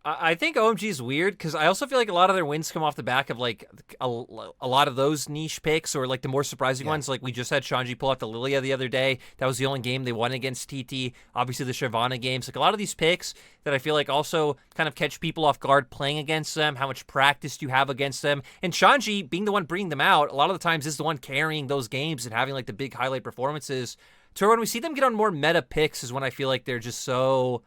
Speaker 1: I think OMG is weird because I also feel like a lot of their wins come off the back of like a lot of those niche picks or like the more surprising ones. Like we just had Shanji pull out the Lilia the other day. That was the only game they won against TT. Obviously the Shyvana games. Like a lot of these picks that I feel like also kind of catch people off guard playing against them. How much practice do you have against them? And Shanji being the one bringing them out, a lot of the times is the one carrying those games and having like the big highlight performances. So when we see them get on more meta picks is when I feel like they're just so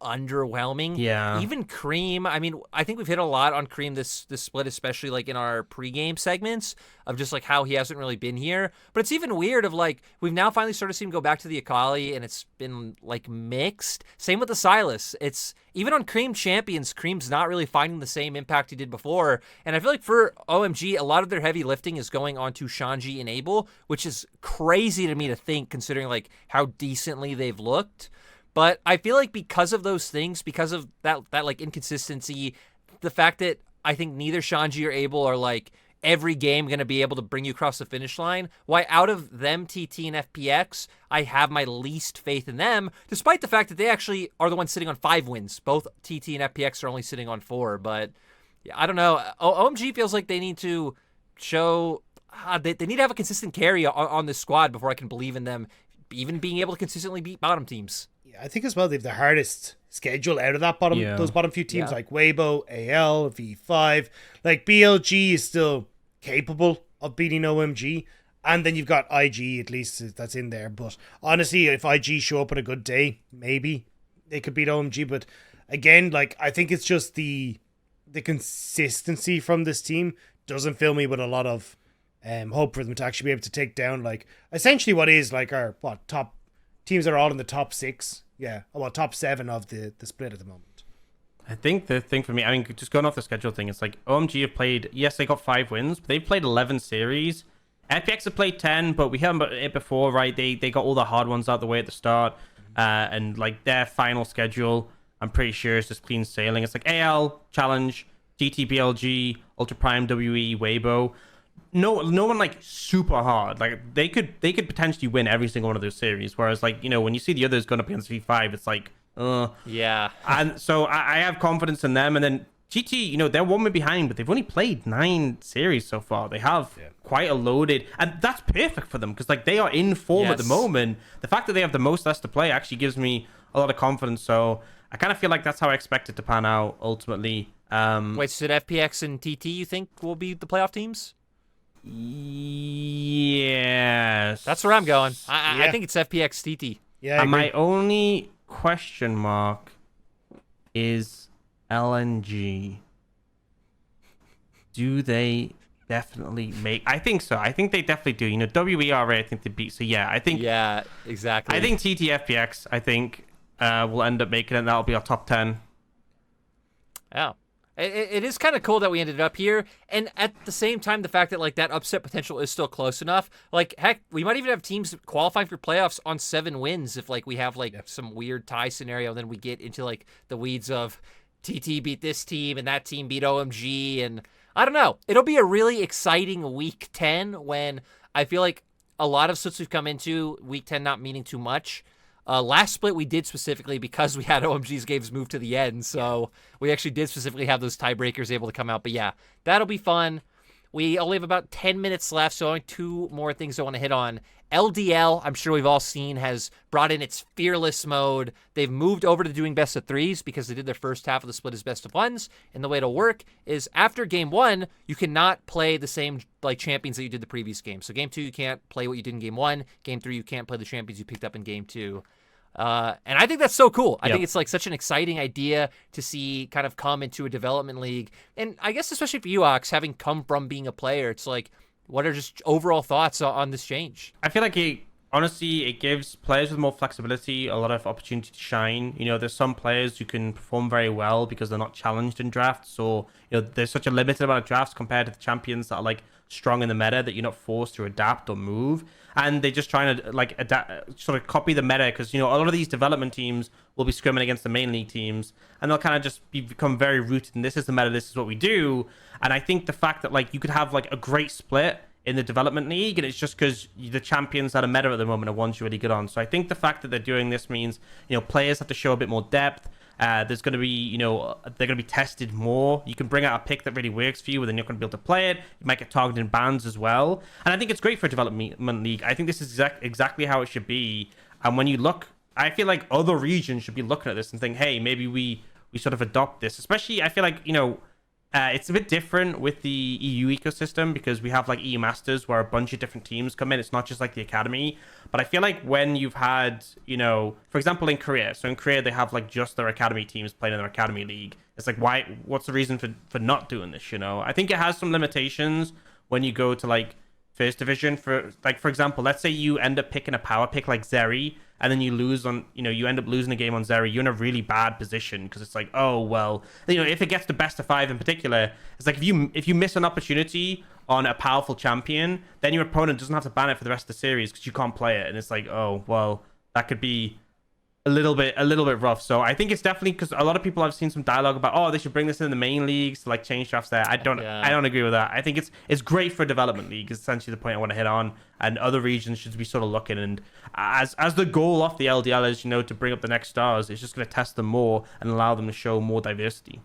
Speaker 1: underwhelming.
Speaker 2: Yeah.
Speaker 1: Even Cream, I mean, I think we've hit a lot on Cream this split, especially like in our pregame segments of just like how he hasn't really been here. But it's even weird of like we've now finally started to see him go back to the Akali and it's been like mixed. Same with the Sylas. It's even on Cream Champions, Cream's not really finding the same impact he did before. And I feel like for OMG, a lot of their heavy lifting is going onto Shanji and Abel, which is crazy to me to think considering like how decently they've looked. But I feel like because of those things, because of that like inconsistency, the fact that I think neither Shanji or Abel are like every game going to be able to bring you across the finish line, why out of them, TT and FPX, I have my least faith in them, despite the fact that they actually are the ones sitting on 5 wins. Both TT and FPX are only sitting on 4. But yeah, I don't know. OMG feels like they need to show, they need to have a consistent carry on this squad before I can believe in them even being able to consistently beat bottom teams.
Speaker 3: I think as well they have the hardest schedule out of that bottom those bottom few teams like Weibo, AL, V5. Like BLG is still capable of beating OMG, and then you've got IG at least that's in there. But honestly, if IG show up on a good day, maybe they could beat OMG. But again, like I think it's just the consistency from this team doesn't fill me with a lot of hope for them to actually be able to take down like essentially what is like our top teams that are all in the top 6. Yeah, well, top 7 of the split at the moment.
Speaker 2: I think the thing for me, I mean, just going off the schedule thing, it's like OMG have played, yes, they got 5 wins, but they've played 11 series. FPX have played 10, but we haven't it before, right? They got all the hard ones out the way at the start. And like their final schedule, I'm pretty sure is just clean sailing. It's like AL, Challenge, GTBLG, Ultra Prime, WE, Weibo. No one like super hard. Like they could potentially win every single one of those series. Whereas like, you know, when you see the others going up against V5, it's like,
Speaker 1: yeah.
Speaker 2: And so I have confidence in them. And then GT, you know, they're 1 win behind, but they've only played 9 series so far. They have quite a loaded, and that's perfect for them because like they are in form at the moment. The fact that they have the most less to play actually gives me a lot of confidence. So I kind of feel like that's how I expect it to pan out ultimately.
Speaker 1: Wait, so did FPX and TT you think will be the playoff teams?
Speaker 2: Yes.
Speaker 1: That's where I'm going. I think it's FPX TT.
Speaker 3: Yeah.
Speaker 2: And my only question mark is LNG. Do they definitely make? I think so. I think they definitely do. You know, WERA, I think they beat. So yeah, I think.
Speaker 1: Yeah, exactly.
Speaker 2: I think TTFPX, I think, will end up making it. That'll be our top 10.
Speaker 1: Yeah. It is kind of cool that we ended up here, and at the same time, the fact that like that upset potential is still close enough. Like heck, we might even have teams qualifying for playoffs on 7 wins if like we have like some weird tie scenario. And then we get into like the weeds of TT beat this team and that team beat OMG, and I don't know. It'll be a really exciting week 10 when I feel like a lot of splits we've come into week 10 not meaning too much. Last split we did specifically because we had OMG's games move to the end, so we actually did specifically have those tiebreakers able to come out. But yeah, that'll be fun. We only have about 10 minutes left, so only 2 more things I want to hit on. LDL, I'm sure we've all seen, has brought in its fearless mode. They've moved over to doing best of 3s because they did their first half of the split as best of 1s. And the way it'll work is after game 1, you cannot play the same like champions that you did the previous game. So game 2, you can't play what you did in game 1. Game 3, you can't play the champions you picked up in game 2. And I think that's so cool. I think it's like such an exciting idea to see kind of come into a development league. And I guess especially for you, Ox, having come from being a player, it's like, what are just overall thoughts on this change?
Speaker 2: I feel like honestly, it gives players with more flexibility a lot of opportunity to shine. You know, there's some players who can perform very well because they're not challenged in drafts. Or, you know, there's such a limited amount of drafts compared to the champions that are like strong in the meta that you're not forced to adapt or move. And they're just trying to like adapt, sort of copy the meta because, you know, a lot of these development teams will be scrimming against the main league teams and they'll kind of just become very rooted in this is the meta, this is what we do. And I think the fact that like you could have like a great split in the development league and it's just because the champions that are meta at the moment are ones you're really good on. So I think the fact that they're doing this means, you know, players have to show a bit more depth. There's going to be, they're going to be tested more. You can bring out a pick that really works for you, and then you're going to be able to play it. You might get targeted in bans as well. And I think it's great for a development league. I think this is exactly how it should be. And when you look, I feel like other regions should be looking at this and think, hey, maybe we sort of adopt this. Especially, I feel like, it's a bit different with the EU ecosystem because we have like EU Masters where a bunch of different teams come in. It's not just like the academy. But I feel like when you've had, for example, in Korea. So in Korea, they have like just their academy teams playing in their academy league. It's like, what's the reason for not doing this, I think it has some limitations when you go to like first division. For example, let's say you end up picking a power pick like Zeri, and then you lose on, you end up losing a game on Zeri, you're in a really bad position because it's like, oh, well, if it gets to best of 5 in particular, it's like if you miss an opportunity on a powerful champion, then your opponent doesn't have to ban it for the rest of the series because you can't play it. And it's like, oh, well, that could be a little bit rough. So I think it's definitely, because a lot of people, I've seen some dialogue about, oh, they should bring this in the main leagues to like change drafts there. I don't agree with that. I think it's great for a development league is essentially the point I want to hit on, and other regions should be sort of looking. And as the goal of the LDL is, to bring up the next stars, it's just going to test them more and allow them to show more diversity.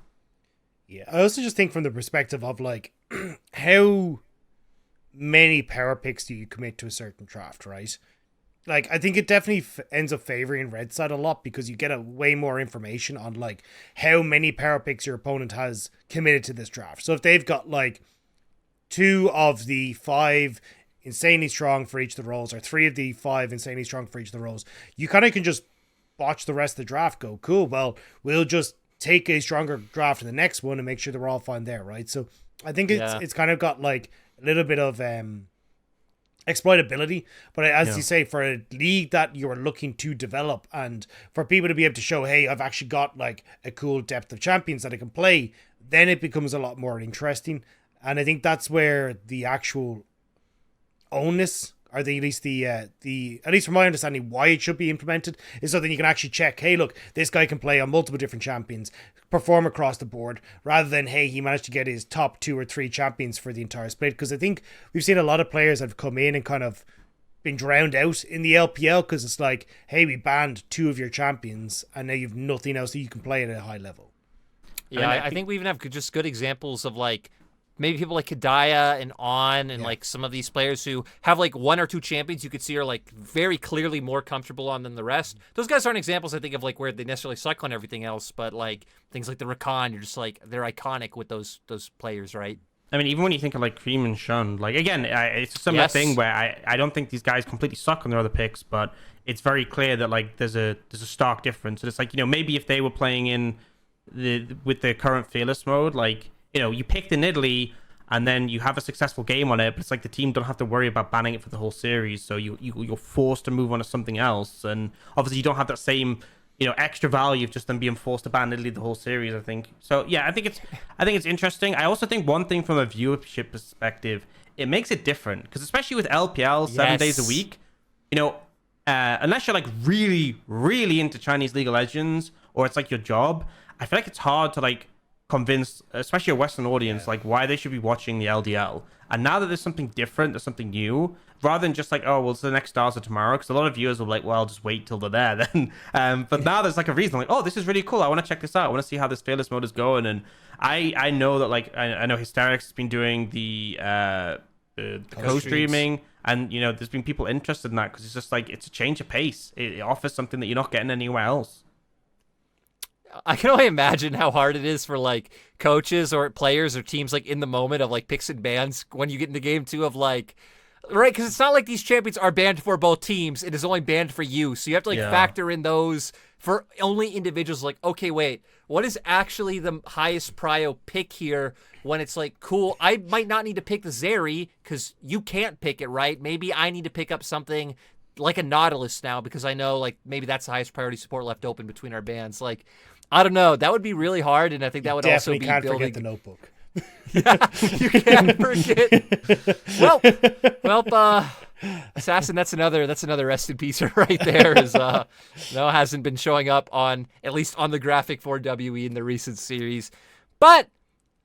Speaker 3: Yeah, I also just think from the perspective of like how many power picks do you commit to a certain draft, right? Like, I think it definitely ends up favoring Red Side a lot because you get a way more information on like how many power picks your opponent has committed to this draft. So if they've got like 2 of the 5 insanely strong for each of the roles, or 3 of the 5 insanely strong for each of the roles, you kind of can just watch the rest of the draft, go, cool, well, we'll just take a stronger draft in the next one and make sure they're all fine there, right? So I think it's kind of got like a little bit of exploitability, but as you say, for a league that you're looking to develop and for people to be able to show, hey, I've actually got like a cool depth of champions that I can play, then it becomes a lot more interesting. And I think that's where the actual onus, or at least from my understanding, why it should be implemented is so that you can actually check, hey, look, this guy can play on multiple different champions, perform across the board, rather than, hey, he managed to get his top 2 or 3 champions for the entire split. Because I think we've seen a lot of players that have come in and kind of been drowned out in the LPL because it's like, hey, we banned 2 of your champions and now you've nothing else that you can play at a high level.
Speaker 1: Yeah, I think we even have just good examples of like maybe people like Kadaya and On and like some of these players who have like 1 or 2 champions you could see are like very clearly more comfortable on than the rest. Those guys aren't examples, I think, of like where they necessarily suck on everything else, but like things like the Rakan, you're just like, they're iconic with those players, right?
Speaker 2: I mean, even when you think of like Cream and Shun, like again, it's a similar thing where I don't think these guys completely suck on their other picks, but it's very clear that like there's a stark difference. And it's like, maybe if they were playing in with the current Fearless mode, like, you picked in Italy and then you have a successful game on it, but it's like the team don't have to worry about banning it for the whole series, so you're forced to move on to something else, and obviously you don't have that same extra value of just them being forced to ban Italy the whole series, I think. So yeah, I think it's interesting. I also think one thing from a viewership perspective, it makes it different because especially with LPL 7 days a week, unless you're like really really into Chinese League of Legends or it's like your job, I feel like it's hard to like convince, especially a Western audience, like why they should be watching the LDL. And now that there's something different, there's something new, rather than just like, oh, well, it's the next stars are tomorrow, because a lot of viewers will be like, well, I'll just wait till they're there then. But now there's like a reason, like, oh, this is really cool. I want to check this out. I want to see how this Fearless mode is going. And I know that like I know Hysterics has been doing the co-streaming, and there's been people interested in that because it's just like it's a change of pace. It offers something that you're not getting anywhere else.
Speaker 1: I can only imagine how hard it is for like coaches or players or teams like in the moment of like picks and bans when you get into game 2 of like, right? Because it's not like these champions are banned for both teams. It is only banned for you. So you have to like factor in those for only individuals. Like, okay, wait, what is actually the highest prio pick here when it's like, cool, I might not need to pick the Zeri because you can't pick it, right? Maybe I need to pick up something like a Nautilus now because I know like maybe that's the highest priority support left open between our bans. Like, I don't know. That would be really hard, and I think that would also be
Speaker 3: can't
Speaker 1: building.
Speaker 3: Forget the notebook.
Speaker 1: Yeah, you can't forget. Well, Assassin. That's another rest in peace right there. Is no, hasn't been showing up on at least on the graphic for WE in the recent series, but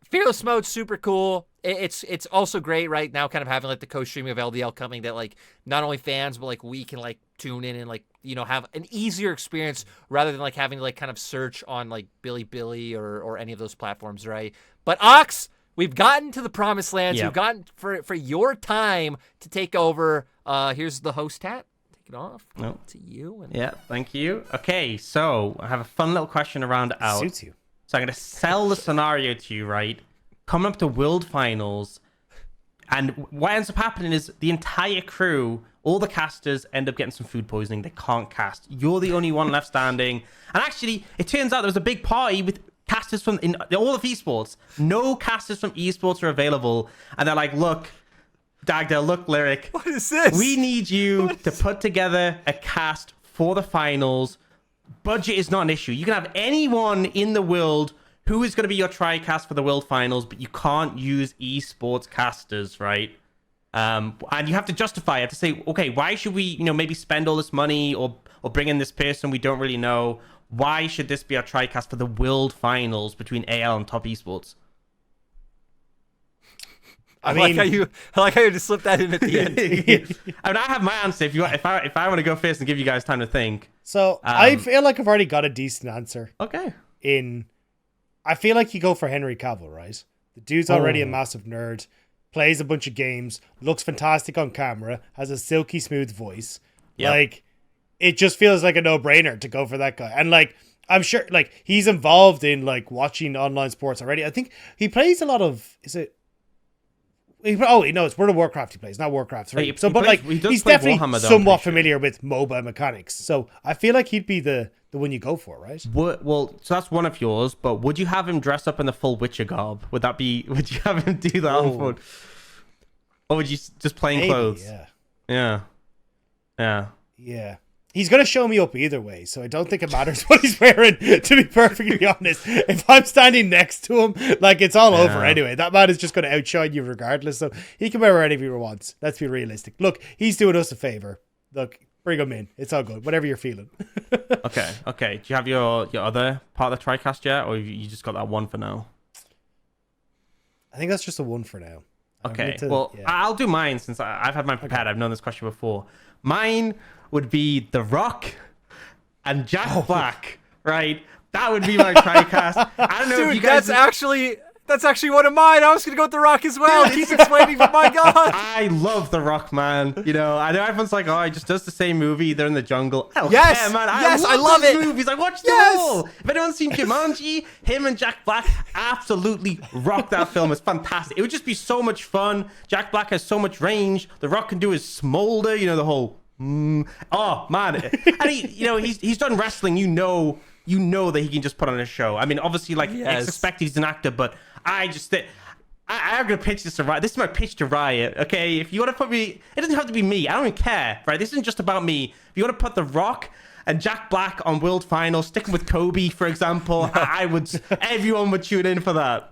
Speaker 1: Fearless mode's super cool. it's also great right now, kind of having like the co-streaming of LDL coming, that like not only fans but like we can like tune in and like have an easier experience rather than like having to like kind of search on like Billy or any of those platforms, right? But Ox, we've gotten to the promised lands.
Speaker 2: Yep.
Speaker 1: We've gotten for your time to take over. Here's the host hat. Take it off.
Speaker 2: Nope.
Speaker 1: To you. And...
Speaker 2: Yeah, thank you. Okay, so I have a fun little question around out.
Speaker 3: Suits you.
Speaker 2: So I'm going to sell the scenario to you, right? Coming up to World Finals, and what ends up happening is the entire crew, all the casters, end up getting some food poisoning. They can't cast. You're the only one left standing. And actually, it turns out there was a big party with casters from in all of esports. No casters from esports are available. And they're like, look, Dagda, look, Lyric.
Speaker 1: What is this?
Speaker 2: We need you to put together a cast for the finals. Budget is not an issue. You can have anyone in the world who is going to be your tri-cast for the world finals, but you can't use esports casters, right? And you have to justify it. You have to say, okay, why should we, maybe spend all this money or bring in this person we don't really know? Why should this be our tri-cast for the world finals between AL and top esports?
Speaker 1: I like how you just slipped that in at the end.
Speaker 2: I mean, I have my answer. If I want to go first and give you guys time to think.
Speaker 3: So I feel like I've already got a decent answer.
Speaker 2: Okay.
Speaker 3: I feel like you go for Henry Cavill, right? The dude's already a massive nerd, plays a bunch of games, looks fantastic on camera, has a silky smooth voice.
Speaker 2: Yep.
Speaker 3: Like, it just feels like a no-brainer to go for that guy. And like, I'm sure like he's involved in like watching online sports already. I think he plays a lot of, it's World of Warcraft he plays, not Warcraft 3. He's definitely
Speaker 2: Warhammer, though,
Speaker 3: somewhat familiar with MOBA mechanics. So I feel like he'd be the one you go for, right?
Speaker 2: Well, so that's one of yours, but would you have him dress up in the full Witcher garb? Would you have him do that on foot? Or would you just plain clothes? Yeah.
Speaker 3: He's going to show me up either way, so I don't think it matters what he's wearing, to be perfectly honest. If I'm standing next to him, like, it's all over anyway. That man is just going to outshine you regardless, so he can wear whatever he wants. Let's be realistic. Look, he's doing us a favor. Look, bring him in. It's all good. Whatever you're feeling.
Speaker 2: Okay. Do you have your other part of the TriCast yet, or you just got that one for now?
Speaker 3: I think that's just a one for now.
Speaker 2: Okay, I'll do mine since I've had mine prepared. Okay. I've known this question before. Mine would be The Rock and Jack Black, right? That would be my TriCast. I don't know
Speaker 1: Dude,
Speaker 2: if you guys...
Speaker 1: That's actually one of mine. I was going to go with The Rock as well. Keep explaining, but my God.
Speaker 2: I love The Rock, man. I know everyone's like, oh, he just does the same movie. They're in the jungle.
Speaker 1: Yes,
Speaker 2: care, man.
Speaker 1: I love it.
Speaker 2: Movies. I watched them all. If anyone's seen Jumanji, him and Jack Black absolutely rock that film. It's fantastic. It would just be so much fun. Jack Black has so much range. The Rock can do his smolder, the whole... Oh, man. And he's done wrestling, you know that he can just put on a show. I mean, obviously, I suspect he's an actor, but I'm going to pitch this to Riot. This is my pitch to Riot, okay? If you want to put me... It doesn't have to be me. I don't even care, right? This isn't just about me. If you want to put The Rock and Jack Black on World Finals, sticking with Kobe, for example, everyone would tune in for that.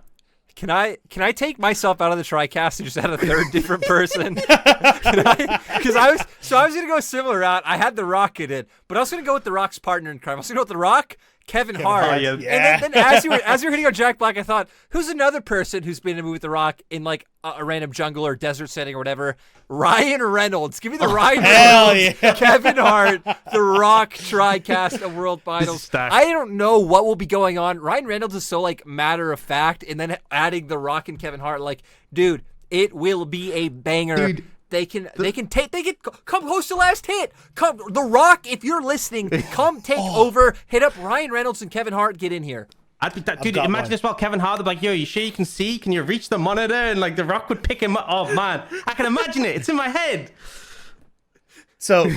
Speaker 1: Can I take myself out of the TriCast and just add a third different person? Because I was gonna go a similar route. I had The Rock in it, but I was gonna go with The Rock's partner in crime. I was gonna go with The Rock, Kevin Hart.
Speaker 3: Yeah.
Speaker 1: And then as you were hitting on Jack Black, I thought, who's another person who's been in a movie with The Rock in like a random jungle or desert setting or whatever? Ryan Reynolds. Give me the Ryan Reynolds, Kevin Hart, The Rock TriCast of World Finals. I don't know what will be going on. Ryan Reynolds is so like matter of fact, and then adding The Rock and Kevin Hart, like, dude, it will be a banger. Dude. They can come host the last hit. Come, The Rock, if you're listening, come take over. Hit up Ryan Reynolds and Kevin Hart. Get in here.
Speaker 2: Dude, imagine as well, Kevin Hart, they're like, yo, you sure you can see? Can you reach the monitor? And like The Rock would pick him up. Oh man, I can imagine it. It's in my head.
Speaker 3: So,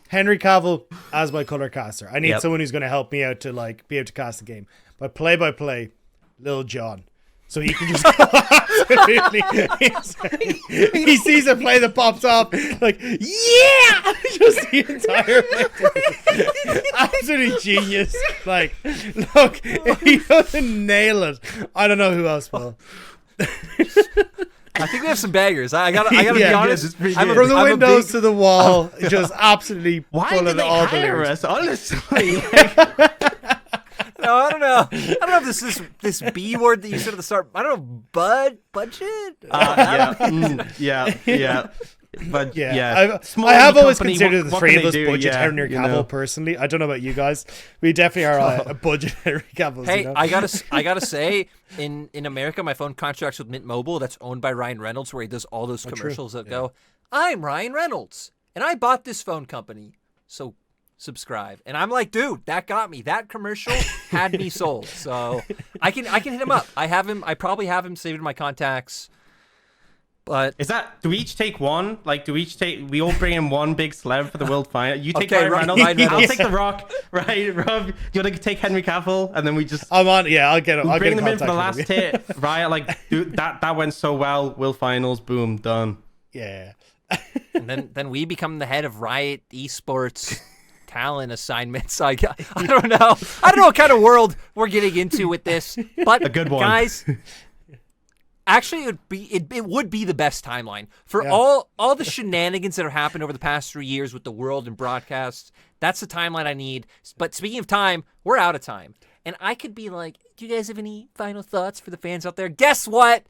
Speaker 3: Henry Cavill as my color caster. I need someone who's going to help me out to like be able to cast the game. But play by play, Lil Jon. So he can just absolutely he sees a play that pops up like, yeah, just the entire thing. Absolutely genius. Like, look, if he doesn't nail it, I don't know who else will.
Speaker 1: I think we have some bangers. I gotta be honest.
Speaker 3: From the windows to the wall, just absolutely
Speaker 2: why did they hire us? Honestly.
Speaker 1: No, I don't know. I don't know if this B word that you said at the start. I don't know. Budget.
Speaker 2: Yeah. But
Speaker 3: Yeah,
Speaker 2: small
Speaker 3: I have always
Speaker 2: company,
Speaker 3: considered the
Speaker 2: what
Speaker 3: three
Speaker 2: can
Speaker 3: of
Speaker 2: they
Speaker 3: us
Speaker 2: do?
Speaker 3: budget
Speaker 2: Yeah,
Speaker 3: Henry
Speaker 2: you
Speaker 3: Cavill
Speaker 2: know.
Speaker 3: personally. I don't know about you guys. We definitely are a budget Henry Cavill.
Speaker 1: Hey,
Speaker 3: you know?
Speaker 1: I gotta say, in America, my phone contracts with Mint Mobile. That's owned by Ryan Reynolds, where he does all those commercials that go, "I'm Ryan Reynolds, and I bought this phone company, so subscribe." And I'm like, dude, that got me. That commercial had me sold. So I can hit him up. I have him. I probably have him saved in my contacts. But
Speaker 2: Is that, do we each take one? Like, we all bring in one big celeb for the world final? You take
Speaker 1: Okay,
Speaker 2: Ryan
Speaker 1: Ryan
Speaker 2: Reynolds, I'll
Speaker 1: Reynolds.
Speaker 2: take The Rock, right? Rob, you want to take Henry Cavill? And then we just
Speaker 3: I'm on. Yeah, I'll get him. I'll
Speaker 2: bring
Speaker 3: get
Speaker 2: them in for the
Speaker 3: contact
Speaker 2: last
Speaker 3: with him.
Speaker 2: hit. Right, like, dude, that went so well. World finals, boom, done.
Speaker 3: Yeah.
Speaker 1: and then we become the head of Riot Esports talent assignments. I don't know. I don't know what kind of world we're getting into with this, but
Speaker 2: A good one.
Speaker 1: guys. Actually, it would be the best timeline for
Speaker 3: Yeah.
Speaker 1: all the shenanigans that have happened over the past 3 years with the world and broadcasts. That's the timeline I need. But speaking of time, we're out of time, and I could be like, "Do you guys have any final thoughts for the fans out there?" Guess what?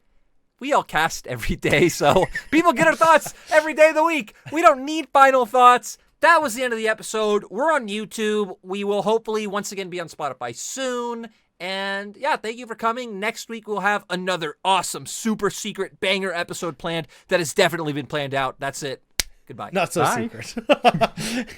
Speaker 1: We all cast every day, so people get our thoughts every day of the week. We don't need final thoughts. That was the end of the episode. We're on YouTube. We will hopefully once again be on Spotify soon. And yeah, thank you for coming. Next week, we'll have another awesome, super secret banger episode planned that has definitely been planned out. That's it. Goodbye.
Speaker 3: Not so
Speaker 2: Bye.
Speaker 3: secret.